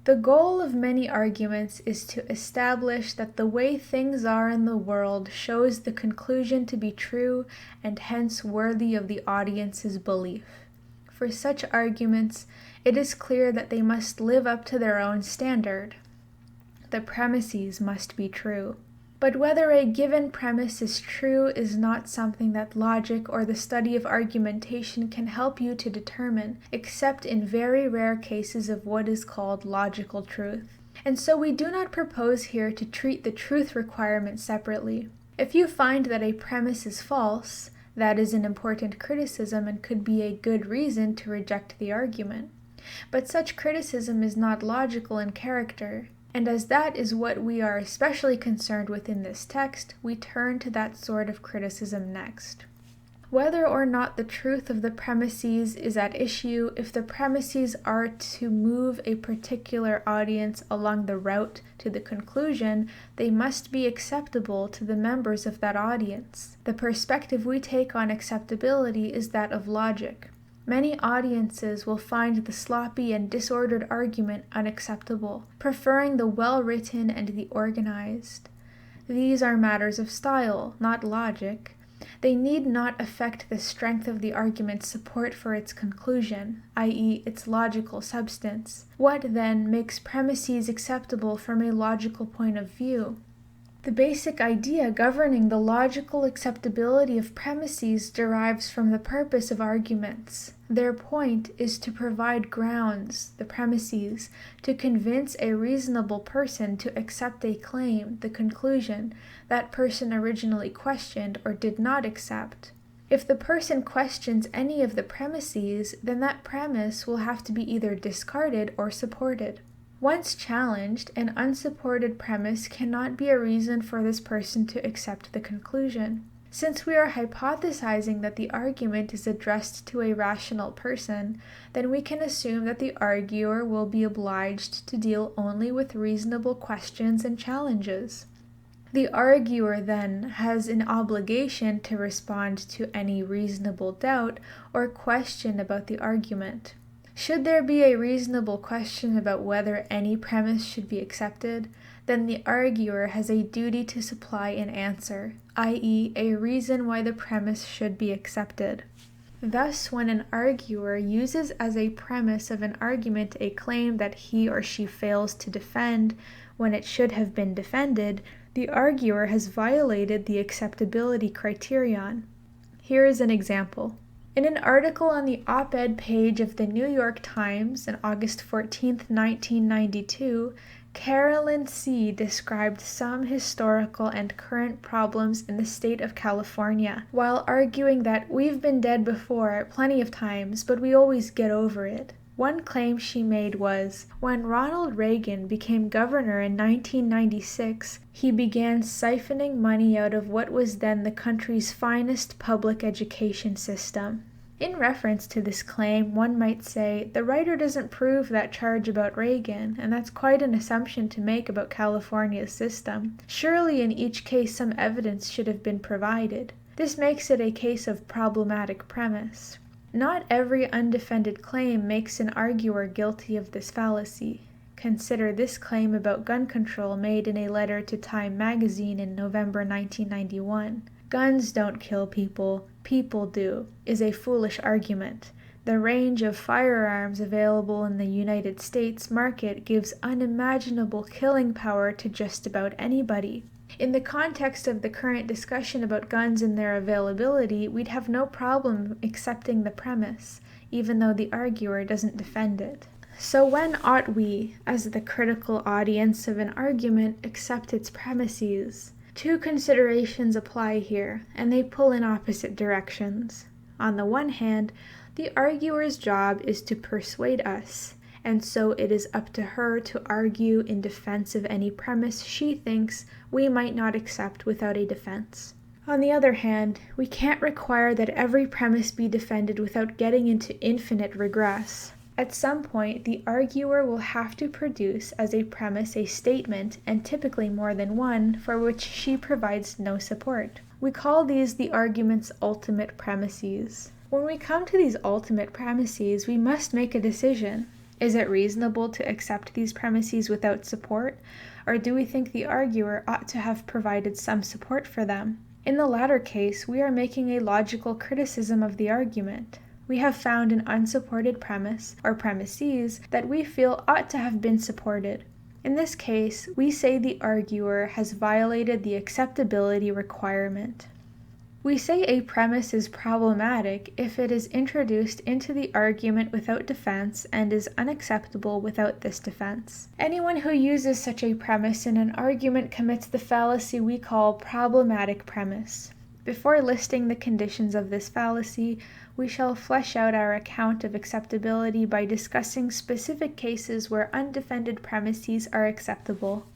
The goal of many arguments is to establish that the way things are in the world shows the conclusion to be true and hence worthy of the audience's belief. For such arguments, it is clear that they must live up to their own standard. The premises must be true. But whether a given premise is true is not something that logic or the study of argumentation can help you to determine, except in very rare cases of what is called logical truth. And so we do not propose here to treat the truth requirement separately. If you find that a premise is false, that is an important criticism and could be a good reason to reject the argument. But such criticism is not logical in character, and as that is what we are especially concerned with in this text, we turn to that sort of criticism next. Whether or not the truth of the premises is at issue, if the premises are to move a particular audience along the route to the conclusion, they must be acceptable to the members of that audience. The perspective we take on acceptability is that of logic. Many audiences will find the sloppy and disordered argument unacceptable, preferring the well-written and the organized. These are matters of style, not logic. They need not affect the strength of the argument's support for its conclusion, i.e., its logical substance. What, then, makes premises acceptable from a logical point of view? The basic idea governing the logical acceptability of premises derives from the purpose of arguments. Their point is to provide grounds, the premises, to convince a reasonable person to accept a claim, the conclusion, that person originally questioned or did not accept. If the person questions any of the premises, then that premise will have to be either discarded or supported. Once challenged, an unsupported premise cannot be a reason for this person to accept the conclusion. Since we are hypothesizing that the argument is addressed to a rational person, then we can assume that the arguer will be obliged to deal only with reasonable questions and challenges. The arguer, then, has an obligation to respond to any reasonable doubt or question about the argument. Should there be a reasonable question about whether any premise should be accepted, then the arguer has a duty to supply an answer, i.e., a reason why the premise should be accepted. Thus, when an arguer uses as a premise of an argument a claim that he or she fails to defend when it should have been defended, the arguer has violated the acceptability criterion. Here is an example. In an article on the op-ed page of the New York Times on August 14, 1992, Carolyn C. described some historical and current problems in the state of California, while arguing that we've been dead before plenty of times, but we always get over it. One claim she made was, when Ronald Reagan became governor in 1996, he began siphoning money out of what was then the country's finest public education system. In reference to this claim, one might say, the writer doesn't prove that charge about Reagan, and that's quite an assumption to make about California's system. Surely in each case some evidence should have been provided. This makes it a case of problematic premise. Not every undefended claim makes an arguer guilty of this fallacy. Consider this claim about gun control made in a letter to Time magazine in November 1991. Guns don't kill people, people do, is a foolish argument. The range of firearms available in the United States market gives unimaginable killing power to just about anybody. In the context of the current discussion about guns and their availability, we'd have no problem accepting the premise, even though the arguer doesn't defend it. So when ought we, as the critical audience of an argument, accept its premises? Two considerations apply here, and they pull in opposite directions. On the one hand, the arguer's job is to persuade us, and so it is up to her to argue in defense of any premise she thinks we might not accept without a defense. On the other hand, we can't require that every premise be defended without getting into infinite regress. At some point, the arguer will have to produce as a premise a statement, and typically more than one, for which she provides no support. We call these the argument's ultimate premises. When we come to these ultimate premises, we must make a decision. Is it reasonable to accept these premises without support, or do we think the arguer ought to have provided some support for them? In the latter case, we are making a logical criticism of the argument. We have found an unsupported premise, or premises, that we feel ought to have been supported. In this case, we say the arguer has violated the acceptability requirement. We say a premise is problematic if it is introduced into the argument without defense and is unacceptable without this defense. Anyone who uses such a premise in an argument commits the fallacy we call problematic premise. Before listing the conditions of this fallacy, we shall flesh out our account of acceptability by discussing specific cases where undefended premises are acceptable.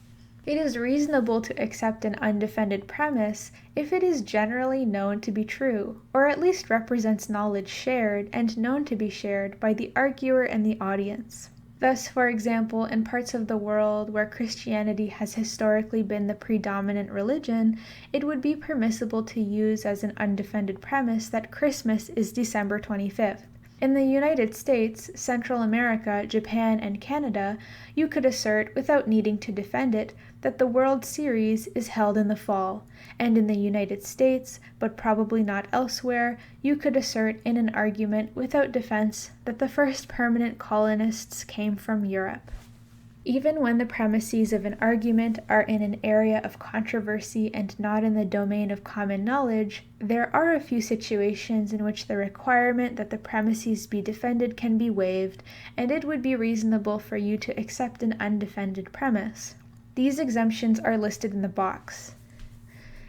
It is reasonable to accept an undefended premise if it is generally known to be true, or at least represents knowledge shared and known to be shared by the arguer and the audience. Thus, for example, in parts of the world where Christianity has historically been the predominant religion, it would be permissible to use as an undefended premise that Christmas is December 25th. In the United States, Central America, Japan, and Canada, you could assert, without needing to defend it, that the World Series is held in the fall, and in the United States, but probably not elsewhere, you could assert in an argument without defense that the first permanent colonists came from Europe. Even when the premises of an argument are in an area of controversy and not in the domain of common knowledge, there are a few situations in which the requirement that the premises be defended can be waived, and it would be reasonable for you to accept an undefended premise. These exemptions are listed in the box.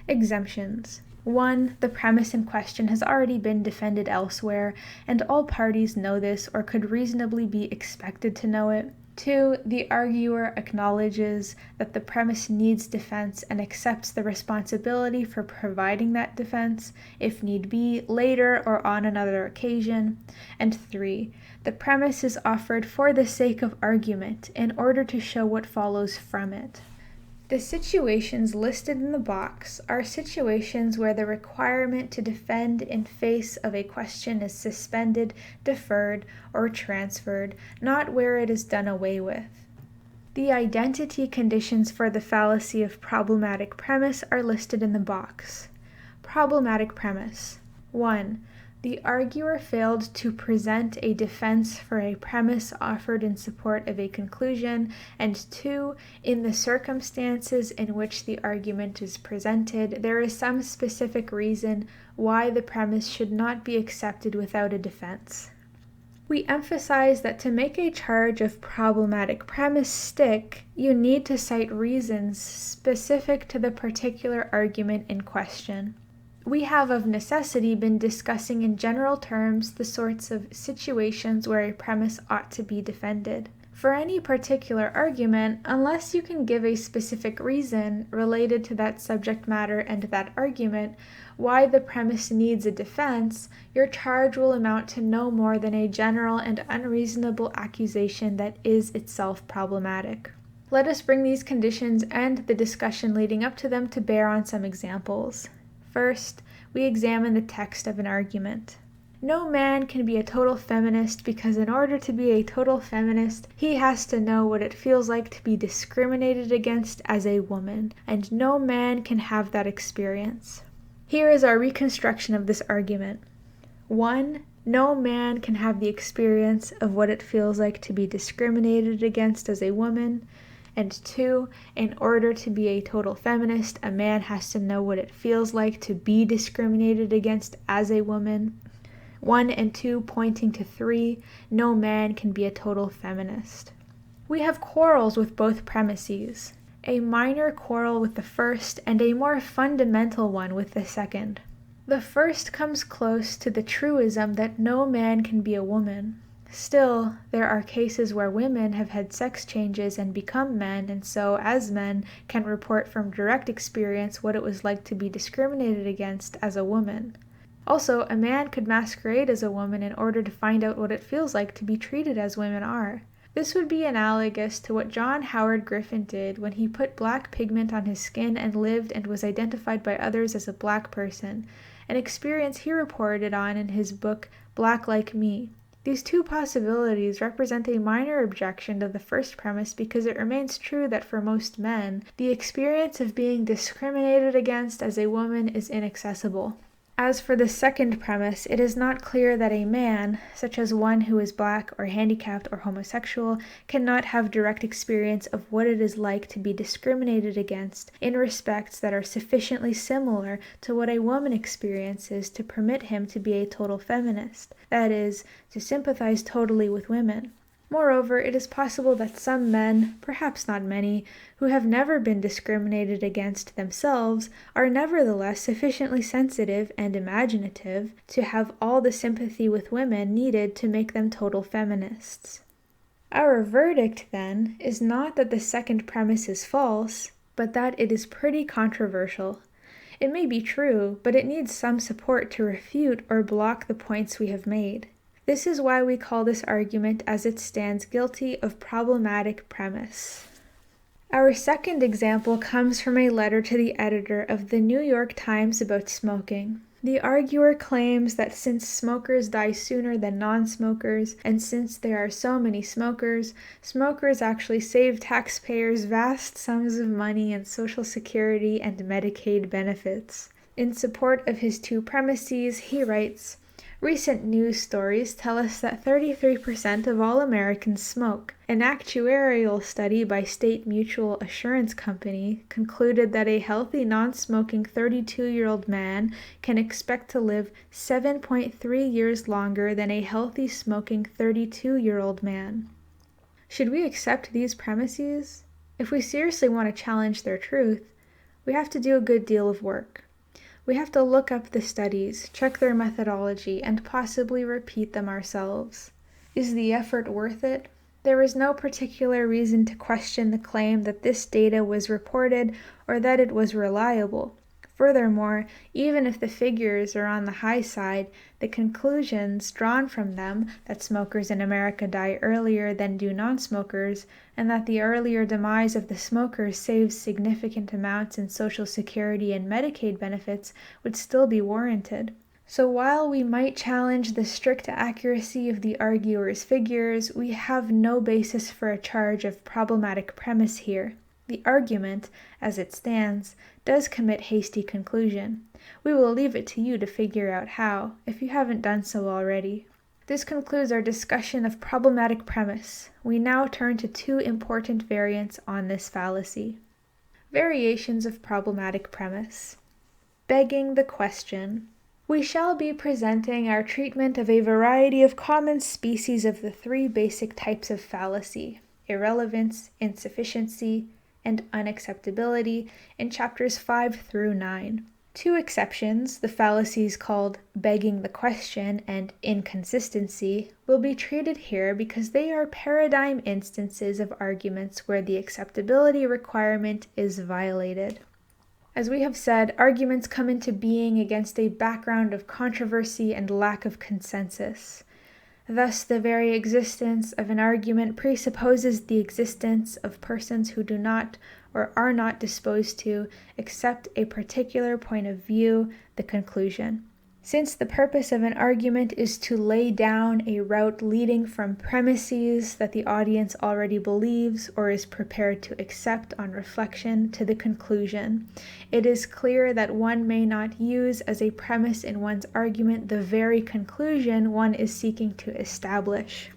Exemptions. 1. The premise in question has already been defended elsewhere, and all parties know this or could reasonably be expected to know it. 2. The arguer acknowledges that the premise needs defense and accepts the responsibility for providing that defense, if need be, later or on another occasion. And 3. The premise is offered for the sake of argument, in order to show what follows from it. The situations listed in the box are situations where the requirement to defend in face of a question is suspended, deferred, or transferred, not where it is done away with. The identity conditions for the fallacy of problematic premise are listed in the box. Problematic premise. 1. The arguer failed to present a defense for a premise offered in support of a conclusion, and 2, in the circumstances in which the argument is presented, there is some specific reason why the premise should not be accepted without a defense. We emphasize that to make a charge of problematic premise stick, you need to cite reasons specific to the particular argument in question. We have of necessity been discussing in general terms the sorts of situations where a premise ought to be defended. For any particular argument, unless you can give a specific reason related to that subject matter and that argument why the premise needs a defense, your charge will amount to no more than a general and unreasonable accusation that is itself problematic. Let us bring these conditions and the discussion leading up to them to bear on some examples. First, we examine the text of an argument. No man can be a total feminist because in order to be a total feminist, he has to know what it feels like to be discriminated against as a woman, and no man can have that experience. Here is our reconstruction of this argument. 1. No man can have the experience of what it feels like to be discriminated against as a woman. And 2, in order to be a total feminist, a man has to know what it feels like to be discriminated against as a woman. 1 and 2 pointing to 3, no man can be a total feminist. We have quarrels with both premises, a minor quarrel with the first and a more fundamental one with the second. The first comes close to the truism that no man can be a woman. Still, there are cases where women have had sex changes and become men, and so, as men, can report from direct experience what it was like to be discriminated against as a woman. Also, a man could masquerade as a woman in order to find out what it feels like to be treated as women are. This would be analogous to what John Howard Griffin did when he put black pigment on his skin and lived and was identified by others as a black person, an experience he reported on in his book Black Like Me. These two possibilities represent a minor objection to the first premise because it remains true that for most men, the experience of being discriminated against as a woman is inaccessible. As for the second premise, it is not clear that a man, such as one who is black or handicapped or homosexual, cannot have direct experience of what it is like to be discriminated against in respects that are sufficiently similar to what a woman experiences to permit him to be a total feminist, that is, to sympathize totally with women. Moreover, it is possible that some men, perhaps not many, who have never been discriminated against themselves, are nevertheless sufficiently sensitive and imaginative to have all the sympathy with women needed to make them total feminists. Our verdict, then, is not that the second premise is false, but that it is pretty controversial. It may be true, but it needs some support to refute or block the points we have made. This is why we call this argument as it stands guilty of problematic premise. Our second example comes from a letter to the editor of the New York Times about smoking. The arguer claims that since smokers die sooner than non-smokers, and since there are so many smokers, smokers actually save taxpayers vast sums of money in Social Security and Medicaid benefits. In support of his two premises, he writes, "Recent news stories tell us that 33% of all Americans smoke. An actuarial study by State Mutual Assurance Company concluded that a healthy non-smoking 32-year-old man can expect to live 7.3 years longer than a healthy smoking 32-year-old man." Should we accept these premises? If we seriously want to challenge their truth, we have to do a good deal of work. We have to look up the studies, check their methodology, and possibly repeat them ourselves. Is the effort worth it? There is no particular reason to question the claim that this data was reported or that it was reliable. Furthermore, even if the figures are on the high side, the conclusions drawn from them, that smokers in America die earlier than do non-smokers, and that the earlier demise of the smokers saves significant amounts in Social Security and Medicaid benefits, would still be warranted. So while we might challenge the strict accuracy of the arguer's figures, we have no basis for a charge of problematic premise here. The argument, as it stands, does commit hasty conclusion. We will leave it to you to figure out how, if you haven't done so already. This concludes our discussion of problematic premise. We now turn to two important variants on this fallacy. Variations of problematic premise. Begging the question. We shall be presenting our treatment of a variety of common species of the three basic types of fallacy: irrelevance, insufficiency, and unacceptability in chapters 5 through 9. Two exceptions, the fallacies called begging the question and inconsistency, will be treated here because they are paradigm instances of arguments where the acceptability requirement is violated. As we have said, arguments come into being against a background of controversy and lack of consensus. Thus, the very existence of an argument presupposes the existence of persons who do not or are not disposed to accept a particular point of view, the conclusion. Since the purpose of an argument is to lay down a route leading from premises that the audience already believes or is prepared to accept on reflection to the conclusion, it is clear that one may not use as a premise in one's argument the very conclusion one is seeking to establish.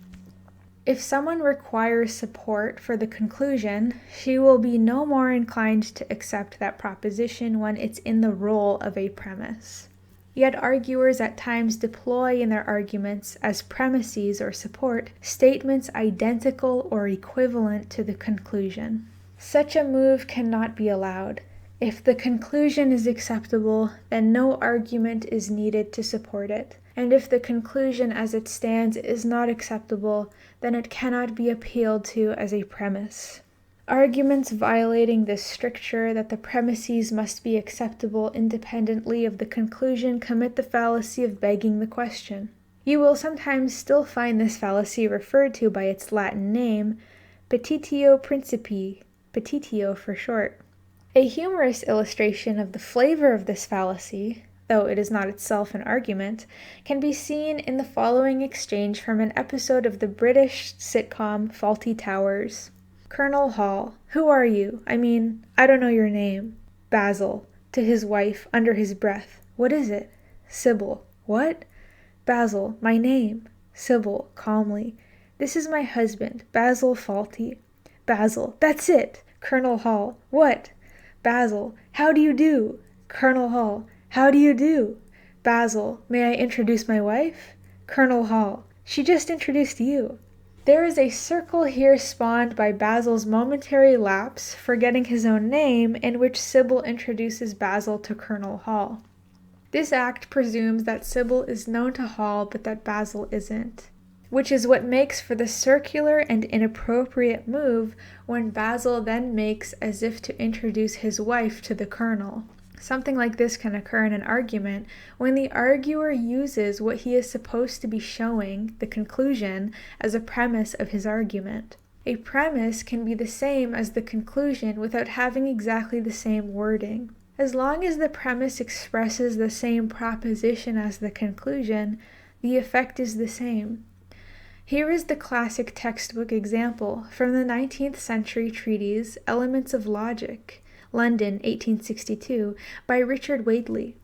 If someone requires support for the conclusion, she will be no more inclined to accept that proposition when it's in the role of a premise. Yet arguers at times deploy in their arguments as premises or support statements identical or equivalent to the conclusion. Such a move cannot be allowed. If the conclusion is acceptable, then no argument is needed to support it. And if the conclusion as it stands is not acceptable, then it cannot be appealed to as a premise. Arguments violating this stricture that the premises must be acceptable independently of the conclusion commit the fallacy of begging the question. You will sometimes still find this fallacy referred to by its Latin name, petitio principii, petitio for short. A humorous illustration of the flavor of this fallacy, though it is not itself an argument, can be seen in the following exchange from an episode of the British sitcom Fawlty Towers. Colonel Hall, who are you? I don't know your name. Basil, to his wife, under his breath. What is it? Sybil, what? Basil, my name. Sybil, calmly. This is my husband, Basil Fawlty. Basil, that's it. Colonel Hall, what? Basil, how do you do? Colonel Hall, how do you do? Basil, may I introduce my wife? Colonel Hall, she just introduced you. There is a circle here spawned by Basil's momentary lapse, forgetting his own name, in which Sybil introduces Basil to Colonel Hall. This act presumes that Sybil is known to Hall but that Basil isn't, which is what makes for the circular and inappropriate move when Basil then makes as if to introduce his wife to the Colonel. Something like this can occur in an argument when the arguer uses what he is supposed to be showing, the conclusion, as a premise of his argument. A premise can be the same as the conclusion without having exactly the same wording. As long as the premise expresses the same proposition as the conclusion, the effect is the same. Here is the classic textbook example from the 19th century treatise Elements of Logic, London, 1862, by Richard Whately.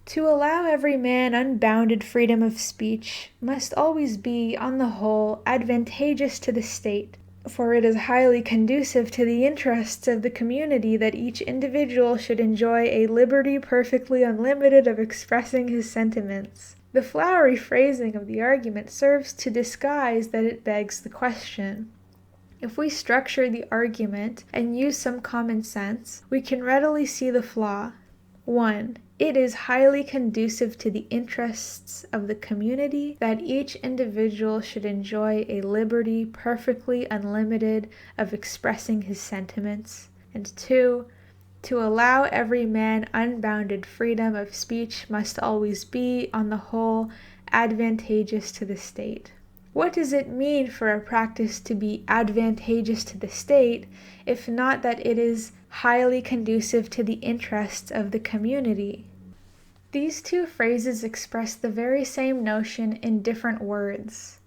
To allow every man unbounded freedom of speech must always be, on the whole, advantageous to the state, for it is highly conducive to the interests of the community that each individual should enjoy a liberty perfectly unlimited of expressing his sentiments. The flowery phrasing of the argument serves to disguise that it begs the question. If we structure the argument and use some common sense, we can readily see the flaw. 1. It is highly conducive to the interests of the community that each individual should enjoy a liberty perfectly unlimited of expressing his sentiments. And 2. To allow every man unbounded freedom of speech must always be, on the whole, advantageous to the state. What does it mean for a practice to be advantageous to the state, if not that it is highly conducive to the interests of the community? These two phrases express the very same notion in different words.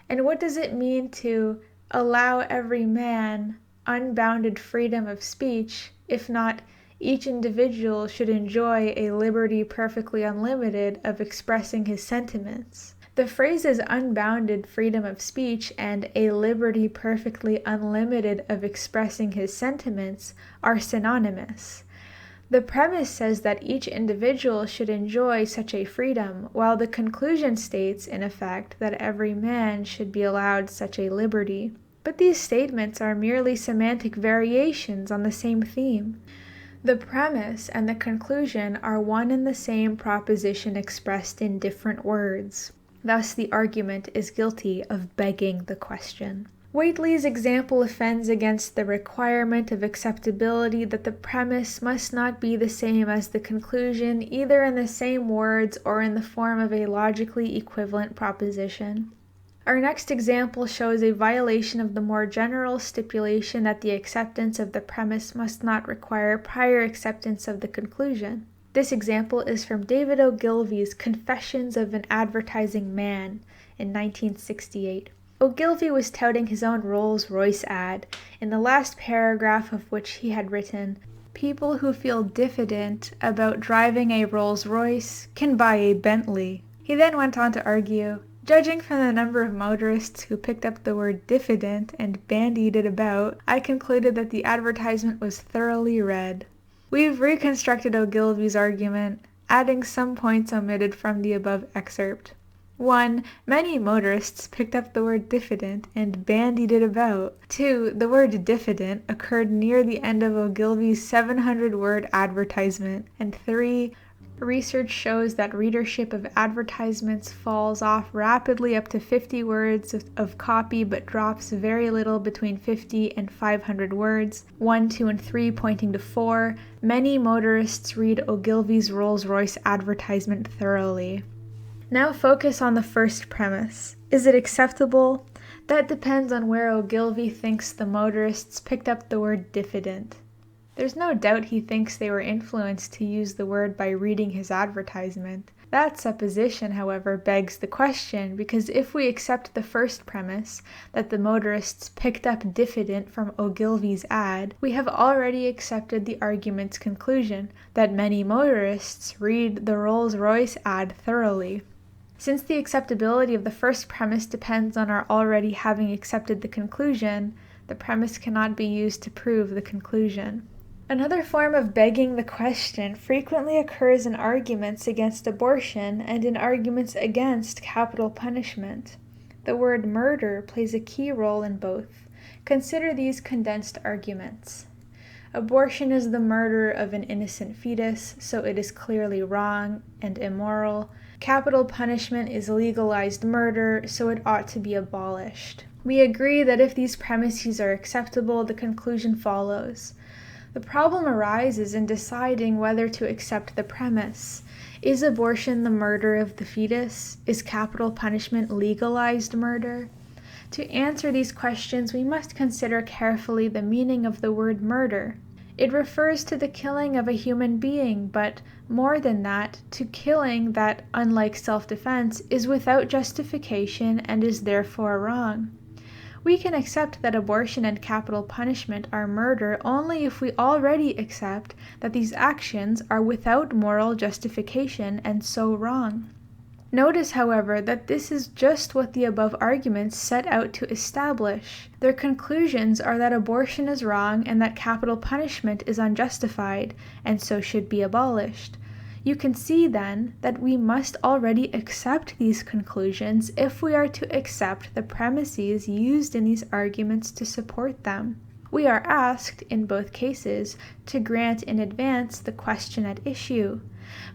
And what does it mean to allow every man unbounded freedom of speech, if not, each individual should enjoy a liberty perfectly unlimited of expressing his sentiments. The phrases unbounded freedom of speech and a liberty perfectly unlimited of expressing his sentiments are synonymous. The premise says that each individual should enjoy such a freedom, while the conclusion states, in effect, that every man should be allowed such a liberty. But these statements are merely semantic variations on the same theme. The premise and the conclusion are one and the same proposition expressed in different words. Thus, the argument is guilty of begging the question. Whately's example offends against the requirement of acceptability that the premise must not be the same as the conclusion, either in the same words or in the form of a logically equivalent proposition. Our next example shows a violation of the more general stipulation that the acceptance of the premise must not require prior acceptance of the conclusion. This example is from David Ogilvy's Confessions of an Advertising Man in 1968. Ogilvy was touting his own Rolls-Royce ad, in the last paragraph of which he had written, "People who feel diffident about driving a Rolls-Royce can buy a Bentley." He then went on to argue, "Judging from the number of motorists who picked up the word diffident and bandied it about, I concluded that the advertisement was thoroughly read." We've reconstructed Ogilvy's argument, adding some points omitted from the above excerpt. 1. Many motorists picked up the word diffident and bandied it about. 2. The word diffident occurred near the end of Ogilvy's 700-word advertisement. And 3. Research shows that readership of advertisements falls off rapidly up to 50 words of copy but drops very little between 50 and 500 words. 1, 2, and 3 pointing to 4. Many motorists read Ogilvy's Rolls-Royce advertisement thoroughly. Now focus on the first premise. Is it acceptable? That depends on where Ogilvy thinks the motorists picked up the word diffident. There's no doubt he thinks they were influenced to use the word by reading his advertisement. That supposition, however, begs the question, because if we accept the first premise, that the motorists picked up diffident from Ogilvy's ad, we have already accepted the argument's conclusion, that many motorists read the Rolls-Royce ad thoroughly. Since the acceptability of the first premise depends on our already having accepted the conclusion, the premise cannot be used to prove the conclusion. Another form of begging the question frequently occurs in arguments against abortion and in arguments against capital punishment. The word murder plays a key role in both. Consider these condensed arguments. Abortion is the murder of an innocent fetus, so it is clearly wrong and immoral. Capital punishment is legalized murder, so it ought to be abolished. We agree that if these premises are acceptable, the conclusion follows. The problem arises in deciding whether to accept the premise. Is abortion the murder of the fetus? Is capital punishment legalized murder? To answer these questions, we must consider carefully the meaning of the word murder. It refers to the killing of a human being, but more than that, to killing that, unlike self-defense, is without justification and is therefore wrong. We can accept that abortion and capital punishment are murder only if we already accept that these actions are without moral justification and so wrong. Notice, however, that this is just what the above arguments set out to establish. Their conclusions are that abortion is wrong and that capital punishment is unjustified, and so should be abolished. You can see, then, that we must already accept these conclusions if we are to accept the premises used in these arguments to support them. We are asked, in both cases, to grant in advance the question at issue.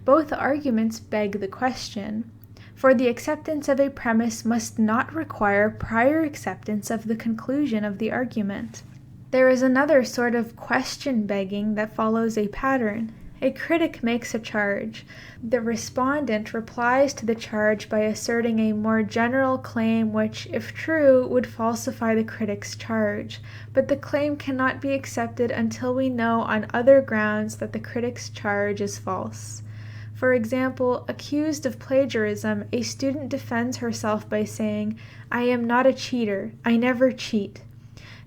Both arguments beg the question. For the acceptance of a premise must not require prior acceptance of the conclusion of the argument. There is another sort of question begging that follows a pattern. A critic makes a charge. The respondent replies to the charge by asserting a more general claim which, if true, would falsify the critic's charge. But the claim cannot be accepted until we know on other grounds that the critic's charge is false. For example, accused of plagiarism, a student defends herself by saying, "I am not a cheater. I never cheat."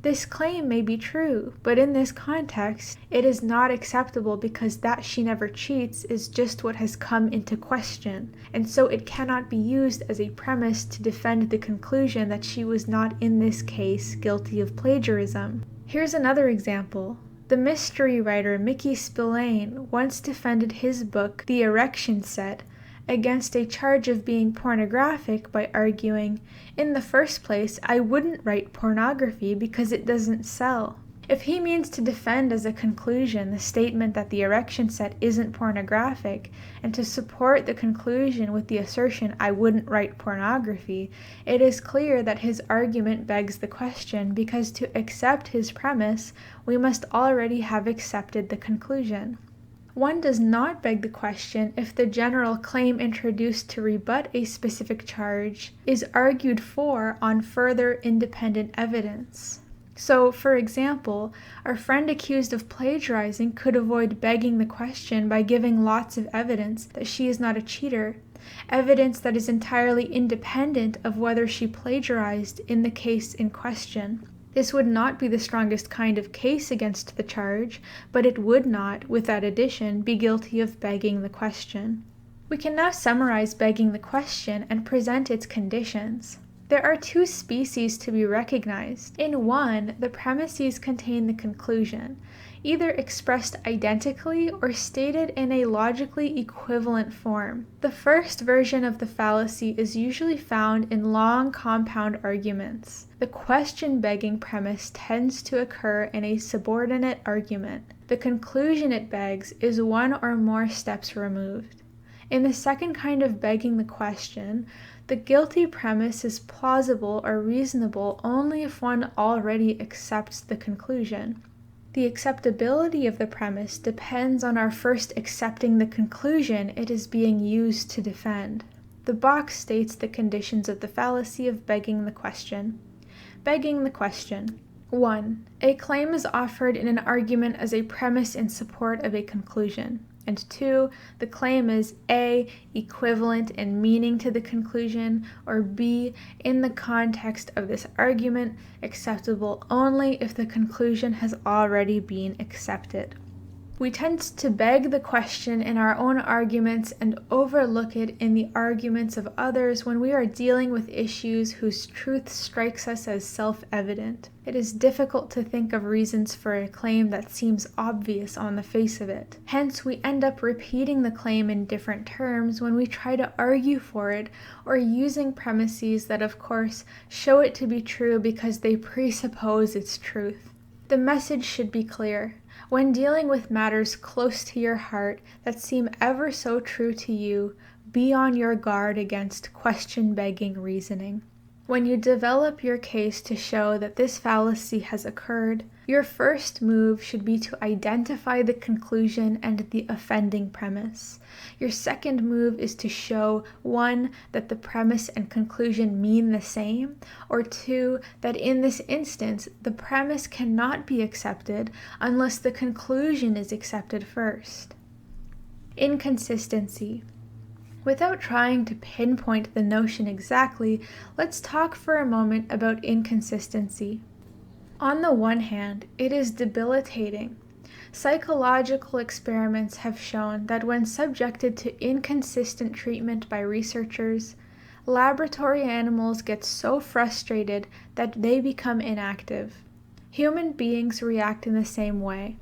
This claim may be true, but in this context, it is not acceptable because that she never cheats is just what has come into question, and so it cannot be used as a premise to defend the conclusion that she was not in this case guilty of plagiarism. Here's another example. The mystery writer Mickey Spillane once defended his book, The Erection Set, against a charge of being pornographic by arguing, in the first place, I wouldn't write pornography because it doesn't sell. If he means to defend as a conclusion the statement that the erection set isn't pornographic, and to support the conclusion with the assertion I wouldn't write pornography, it is clear that his argument begs the question because to accept his premise, we must already have accepted the conclusion. One does not beg the question if the general claim introduced to rebut a specific charge is argued for on further independent evidence. So, for example, our friend accused of plagiarizing could avoid begging the question by giving lots of evidence that she is not a cheater, evidence that is entirely independent of whether she plagiarized in the case in question. This would not be the strongest kind of case against the charge, but it would not, with that addition, be guilty of begging the question. We can now summarize begging the question and present its conditions. There are two species to be recognized. In one, the premises contain the conclusion, either expressed identically or stated in a logically equivalent form. The first version of the fallacy is usually found in long compound arguments. The question-begging premise tends to occur in a subordinate argument. The conclusion it begs is one or more steps removed. In the second kind of begging the question, the guilty premise is plausible or reasonable only if one already accepts the conclusion. The acceptability of the premise depends on our first accepting the conclusion it is being used to defend. The box states the conditions of the fallacy of begging the question. Begging the question. 1. A claim is offered in an argument as a premise in support of a conclusion. And 2, the claim is A, equivalent in meaning to the conclusion, or B, in the context of this argument, acceptable only if the conclusion has already been accepted. We tend to beg the question in our own arguments and overlook it in the arguments of others when we are dealing with issues whose truth strikes us as self-evident. It is difficult to think of reasons for a claim that seems obvious on the face of it. Hence, we end up repeating the claim in different terms when we try to argue for it, or using premises that, of course, show it to be true because they presuppose its truth. The message should be clear. When dealing with matters close to your heart that seem ever so true to you, be on your guard against question-begging reasoning. When you develop your case to show that this fallacy has occurred, your first move should be to identify the conclusion and the offending premise. Your second move is to show 1. That the premise and conclusion mean the same, or 2. That in this instance, the premise cannot be accepted unless the conclusion is accepted first. Inconsistency. Without trying to pinpoint the notion exactly, let's talk for a moment about inconsistency. On the one hand, it is debilitating. Psychological experiments have shown that when subjected to inconsistent treatment by researchers, laboratory animals get so frustrated that they become inactive. Human beings react in the same way.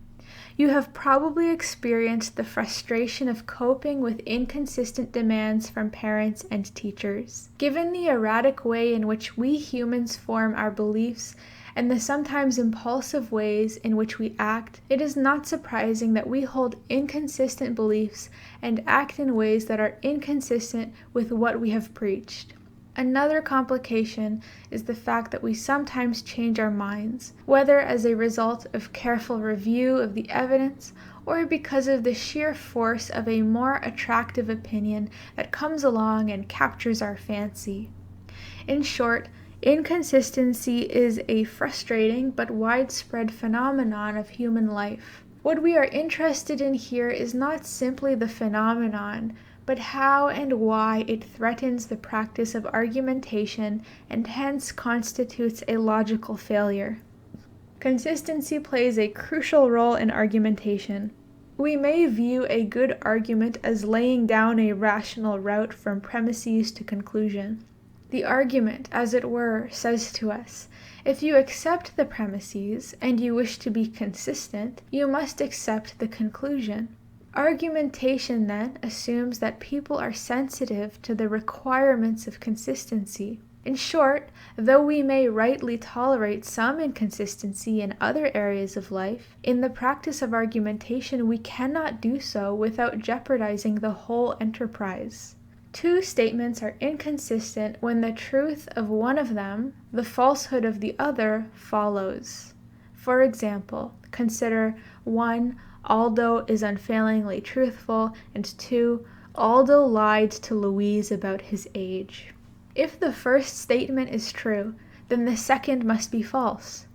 You have probably experienced the frustration of coping with inconsistent demands from parents and teachers. Given the erratic way in which we humans form our beliefs and the sometimes impulsive ways in which we act, it is not surprising that we hold inconsistent beliefs and act in ways that are inconsistent with what we have preached. Another complication is the fact that we sometimes change our minds, whether as a result of careful review of the evidence or because of the sheer force of a more attractive opinion that comes along and captures our fancy. In short, inconsistency is a frustrating but widespread phenomenon of human life. What we are interested in here is not simply the phenomenon, but how and why it threatens the practice of argumentation and hence constitutes a logical failure. Consistency plays a crucial role in argumentation. We may view a good argument as laying down a rational route from premises to conclusion. The argument, as it were, says to us, if you accept the premises and you wish to be consistent, you must accept the conclusion. Argumentation, then, assumes that people are sensitive to the requirements of consistency. In short, though we may rightly tolerate some inconsistency in other areas of life, in the practice of argumentation we cannot do so without jeopardizing the whole enterprise. Two statements are inconsistent when the truth of one of them, the falsehood of the other, follows. For example, consider 1. Aldo is unfailingly truthful, and 2. Aldo lied to Louise about his age. If the first statement is true, then the second must be false.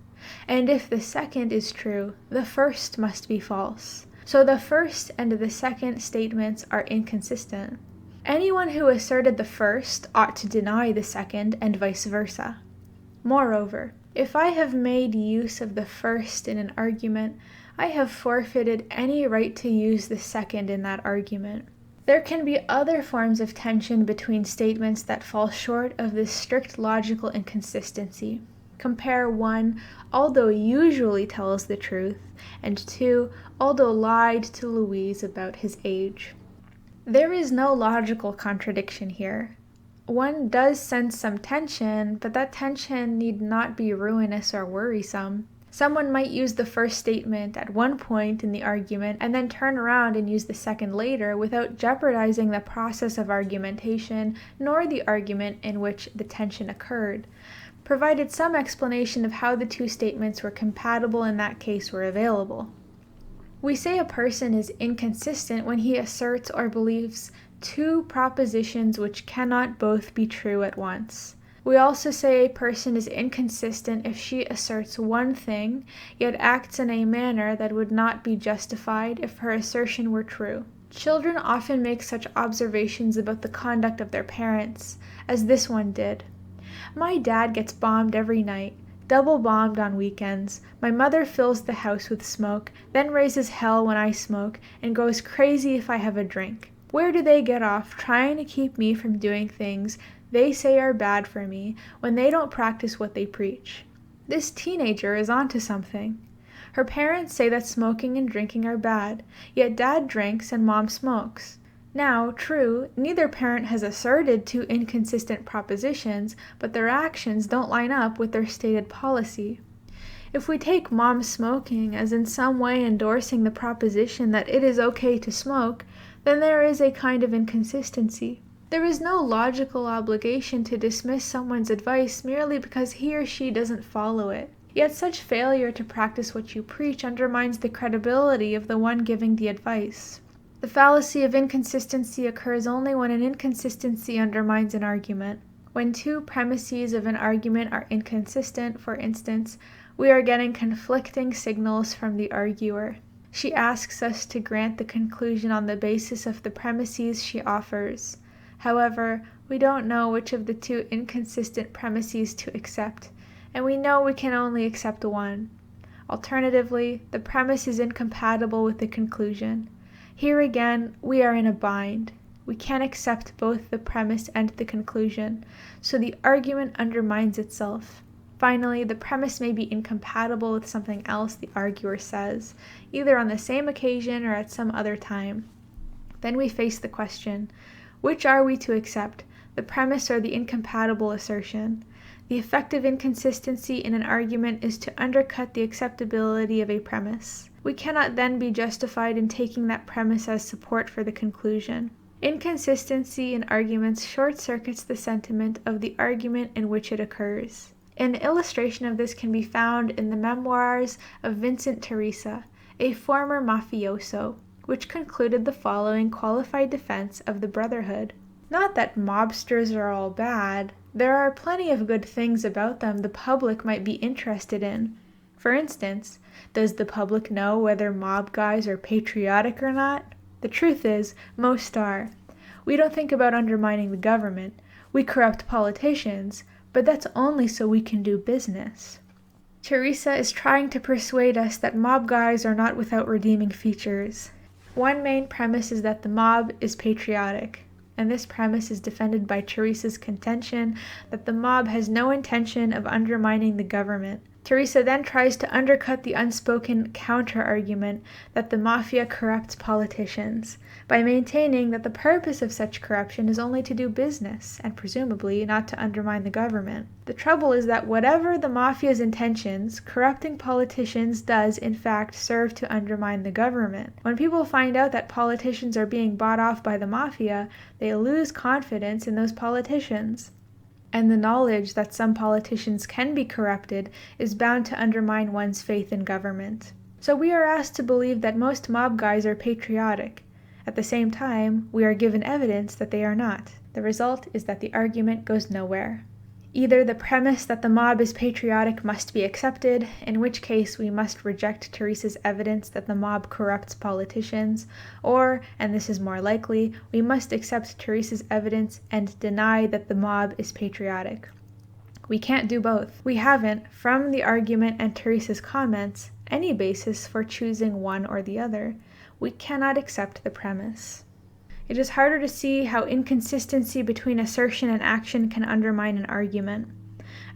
And if the second is true, the first must be false. So the first and the second statements are inconsistent. Anyone who asserted the first ought to deny the second, and vice versa. Moreover, if I have made use of the first in an argument, I have forfeited any right to use the second in that argument. There can be other forms of tension between statements that fall short of this strict logical inconsistency. Compare 1. Aldo usually tells the truth, and 2. Aldo lied to Louise about his age. There is no logical contradiction here. One does sense some tension, but that tension need not be ruinous or worrisome. Someone might use the first statement at one point in the argument and then turn around and use the second later without jeopardizing the process of argumentation nor the argument in which the tension occurred, provided some explanation of how the two statements were compatible in that case were available. We say a person is inconsistent when he asserts or believes two propositions which cannot both be true at once. We also say a person is inconsistent if she asserts one thing, yet acts in a manner that would not be justified if her assertion were true. Children often make such observations about the conduct of their parents, as this one did. My dad gets bombed every night, double bombed on weekends. My mother fills the house with smoke, then raises hell when I smoke, and goes crazy if I have a drink. Where do they get off trying to keep me from doing things they say are bad for me when they don't practice what they preach? This teenager is onto something. Her parents say that smoking and drinking are bad, yet dad drinks and mom smokes. Now, true, neither parent has asserted two inconsistent propositions, but their actions don't line up with their stated policy. If we take mom smoking as in some way endorsing the proposition that it is okay to smoke, then there is a kind of inconsistency. There is no logical obligation to dismiss someone's advice merely because he or she doesn't follow it. Yet such failure to practice what you preach undermines the credibility of the one giving the advice. The fallacy of inconsistency occurs only when an inconsistency undermines an argument. When two premises of an argument are inconsistent, for instance, we are getting conflicting signals from the arguer. She asks us to grant the conclusion on the basis of the premises she offers. However, we don't know which of the two inconsistent premises to accept, and we know we can only accept one. Alternatively, the premise is incompatible with the conclusion. Here again, we are in a bind. We can't accept both the premise and the conclusion, so the argument undermines itself. Finally, the premise may be incompatible with something else the arguer says, either on the same occasion or at some other time. Then we face the question, which are we to accept, the premise or the incompatible assertion? The effect of inconsistency in an argument is to undercut the acceptability of a premise. We cannot then be justified in taking that premise as support for the conclusion. Inconsistency in arguments short-circuits the sentiment of the argument in which it occurs. An illustration of this can be found in the memoirs of Vincent Teresa, a former mafioso, which concluded the following qualified defense of the Brotherhood. Not that mobsters are all bad. There are plenty of good things about them the public might be interested in. For instance, does the public know whether mob guys are patriotic or not? The truth is, most are. We don't think about undermining the government. We corrupt politicians, but that's only so we can do business. Teresa is trying to persuade us that mob guys are not without redeeming features. One main premise is that the mob is patriotic, and this premise is defended by Teresa's contention that the mob has no intention of undermining the government. Teresa then tries to undercut the unspoken counter-argument that the mafia corrupts politicians by maintaining that the purpose of such corruption is only to do business, and presumably not to undermine the government. The trouble is that whatever the mafia's intentions, corrupting politicians does in fact serve to undermine the government. When people find out that politicians are being bought off by the mafia, they lose confidence in those politicians. And the knowledge that some politicians can be corrupted is bound to undermine one's faith in government. So we are asked to believe that most mob guys are patriotic. At the same time, we are given evidence that they are not. The result is that the argument goes nowhere. Either the premise that the mob is patriotic must be accepted, in which case we must reject Teresa's evidence that the mob corrupts politicians, or, and this is more likely, we must accept Teresa's evidence and deny that the mob is patriotic. We can't do both. We haven't, from the argument and Teresa's comments, any basis for choosing one or the other. We cannot accept the premise. It is harder to see how inconsistency between assertion and action can undermine an argument.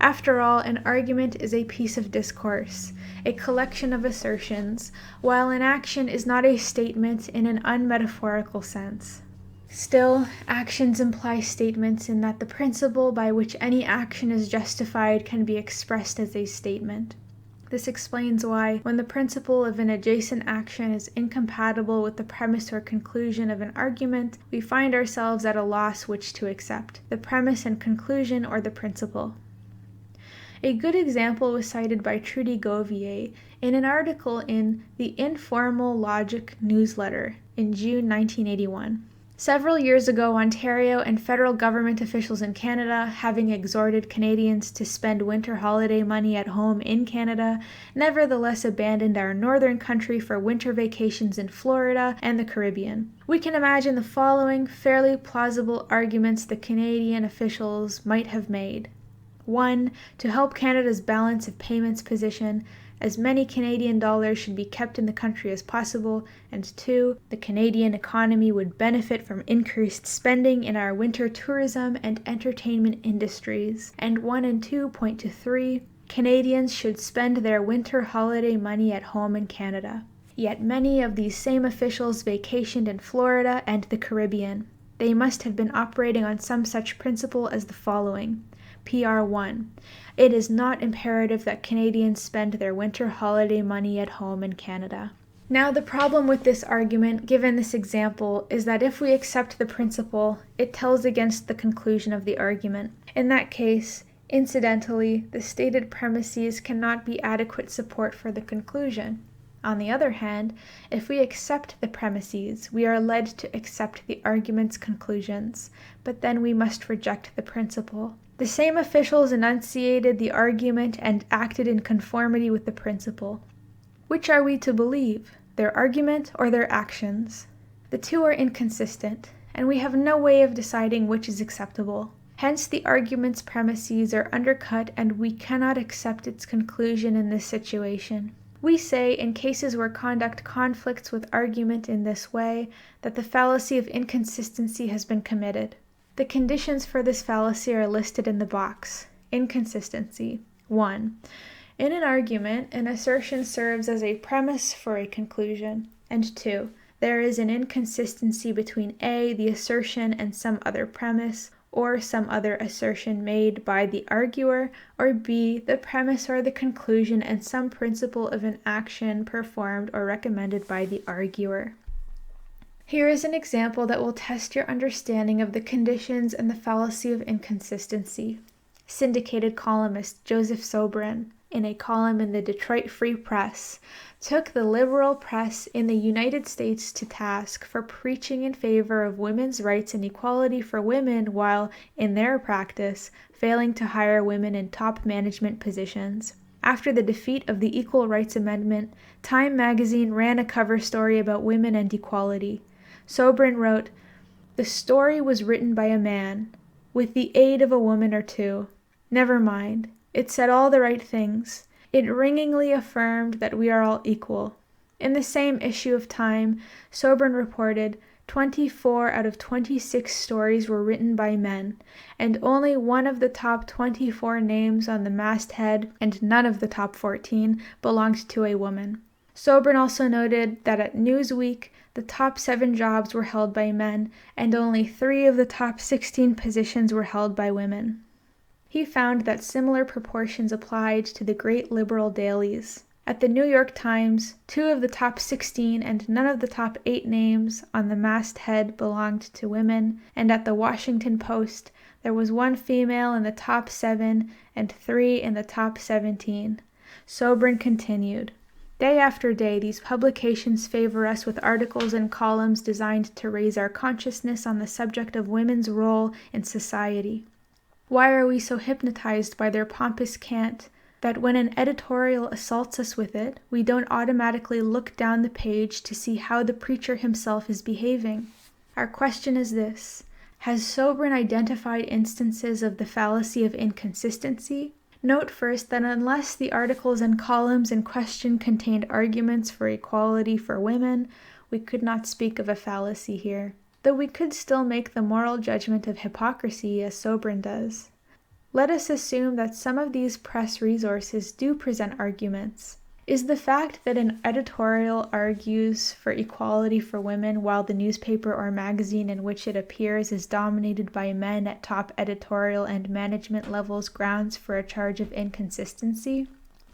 After all, an argument is a piece of discourse, a collection of assertions, while an action is not a statement in an unmetaphorical sense. Still, actions imply statements in that the principle by which any action is justified can be expressed as a statement. This explains why, when the principle of an adjacent action is incompatible with the premise or conclusion of an argument, we find ourselves at a loss which to accept, the premise and conclusion or the principle. A good example was cited by Trudy Gouvier in an article in the Informal Logic newsletter in June 1981. Several years ago, Ontario and federal government officials in Canada, having exhorted Canadians to spend winter holiday money at home in Canada, nevertheless abandoned our northern country for winter vacations in Florida and the Caribbean. We can imagine the following fairly plausible arguments the Canadian officials might have made. 1. To help Canada's balance of payments position, as many Canadian dollars should be kept in the country as possible, and 2. The Canadian economy would benefit from increased spending in our winter tourism and entertainment industries, and 1 and 2 point to 3. Canadians should spend their winter holiday money at home in Canada. Yet many of these same officials vacationed in Florida and the Caribbean. They must have been operating on some such principle as the following. PR1. It is not imperative that Canadians spend their winter holiday money at home in Canada. Now, the problem with this argument, given this example, is that if we accept the principle, it tells against the conclusion of the argument. In that case, incidentally, the stated premises cannot be adequate support for the conclusion. On the other hand, if we accept the premises, we are led to accept the argument's conclusions, but then we must reject the principle. The same officials enunciated the argument and acted in conformity with the principle. Which are we to believe, their argument or their actions? The two are inconsistent, and we have no way of deciding which is acceptable. Hence, the argument's premises are undercut, and we cannot accept its conclusion in this situation. We say, in cases where conduct conflicts with argument in this way, that the fallacy of inconsistency has been committed. The conditions for this fallacy are listed in the box. Inconsistency. 1. In an argument, an assertion serves as a premise for a conclusion. And 2. There is an inconsistency between A, the assertion, and some other premise, or some other assertion made by the arguer, or B, the premise or the conclusion and some principle of an action performed or recommended by the arguer. Here is an example that will test your understanding of the conditions and the fallacy of inconsistency. Syndicated columnist Joseph Sobran, in a column in the Detroit Free Press, took the liberal press in the United States to task for preaching in favor of women's rights and equality for women while, in their practice, failing to hire women in top management positions. After the defeat of the Equal Rights Amendment, Time magazine ran a cover story about women and equality. Sobran wrote, "The story was written by a man, with the aid of a woman or two. Never mind, it said all the right things. It ringingly affirmed that we are all equal. In the same issue of Time, Sobrun reported 24 out of 26 stories were written by men, and only one of the top 24 names on the masthead and none of the top 14 belonged to a woman. Sobrun also noted that at Newsweek, the top 7 jobs were held by men, and only 3 of the top 16 positions were held by women. He found that similar proportions applied to the great liberal dailies. At the New York Times, 2 of the top 16 and none of the top 8 names on the masthead belonged to women, and at the Washington Post, there was 1 female in the top 7 and 3 in the top 17. Sobrun continued, "Day after day, these publications favor us with articles and columns designed to raise our consciousness on the subject of women's role in society. Why are we so hypnotized by their pompous cant that when an editorial assaults us with it, we don't automatically look down the page to see how the preacher himself is behaving? Our question is this: has Sobrun identified instances of the fallacy of inconsistency? Note first that unless the articles and columns in question contained arguments for equality for women, we could not speak of a fallacy here, though we could still make the moral judgment of hypocrisy as Sobrun does. Let us assume that some of these press resources do present arguments. Is the fact that an editorial argues for equality for women while the newspaper or magazine in which it appears is dominated by men at top editorial and management levels grounds for a charge of inconsistency?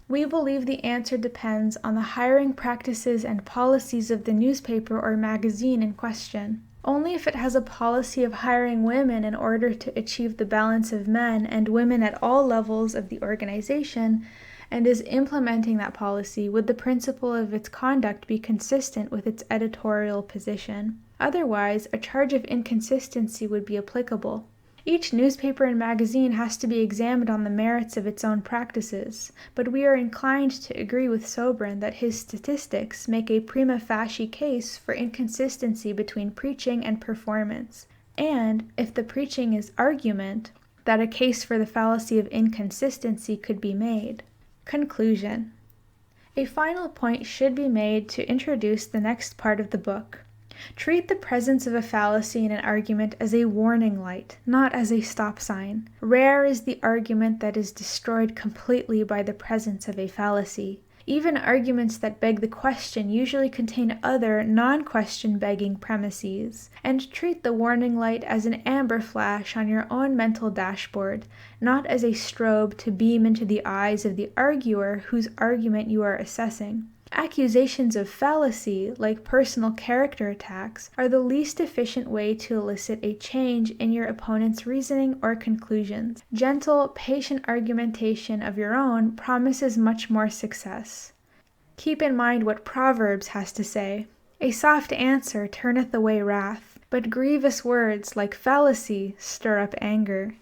We believe the answer depends on the hiring practices and policies of the newspaper or magazine in question. Only if it has a policy of hiring women in order to achieve the balance of men and women at all levels of the organization, and is implementing that policy, would the principle of its conduct be consistent with its editorial position. Otherwise, a charge of inconsistency would be applicable. Each newspaper and magazine has to be examined on the merits of its own practices, but we are inclined to agree with Sobrun that his statistics make a prima facie case for inconsistency between preaching and performance, and, if the preaching is argument, that a case for the fallacy of inconsistency could be made. Conclusion. A final point should be made to introduce the next part of the book. Treat the presence of a fallacy in an argument as a warning light, not as a stop sign. Rare is the argument that is destroyed completely by the presence of a fallacy. Even arguments that beg the question usually contain other, non-question begging premises, and treat the warning light as an amber flash on your own mental dashboard, not as a strobe to beam into the eyes of the arguer whose argument you are assessing. Accusations of fallacy, like personal character attacks, are the least efficient way to elicit a change in your opponent's reasoning or conclusions. Gentle, patient argumentation of your own promises much more success. Keep in mind what Proverbs has to say. A soft answer turneth away wrath, but grievous words like fallacy stir up anger.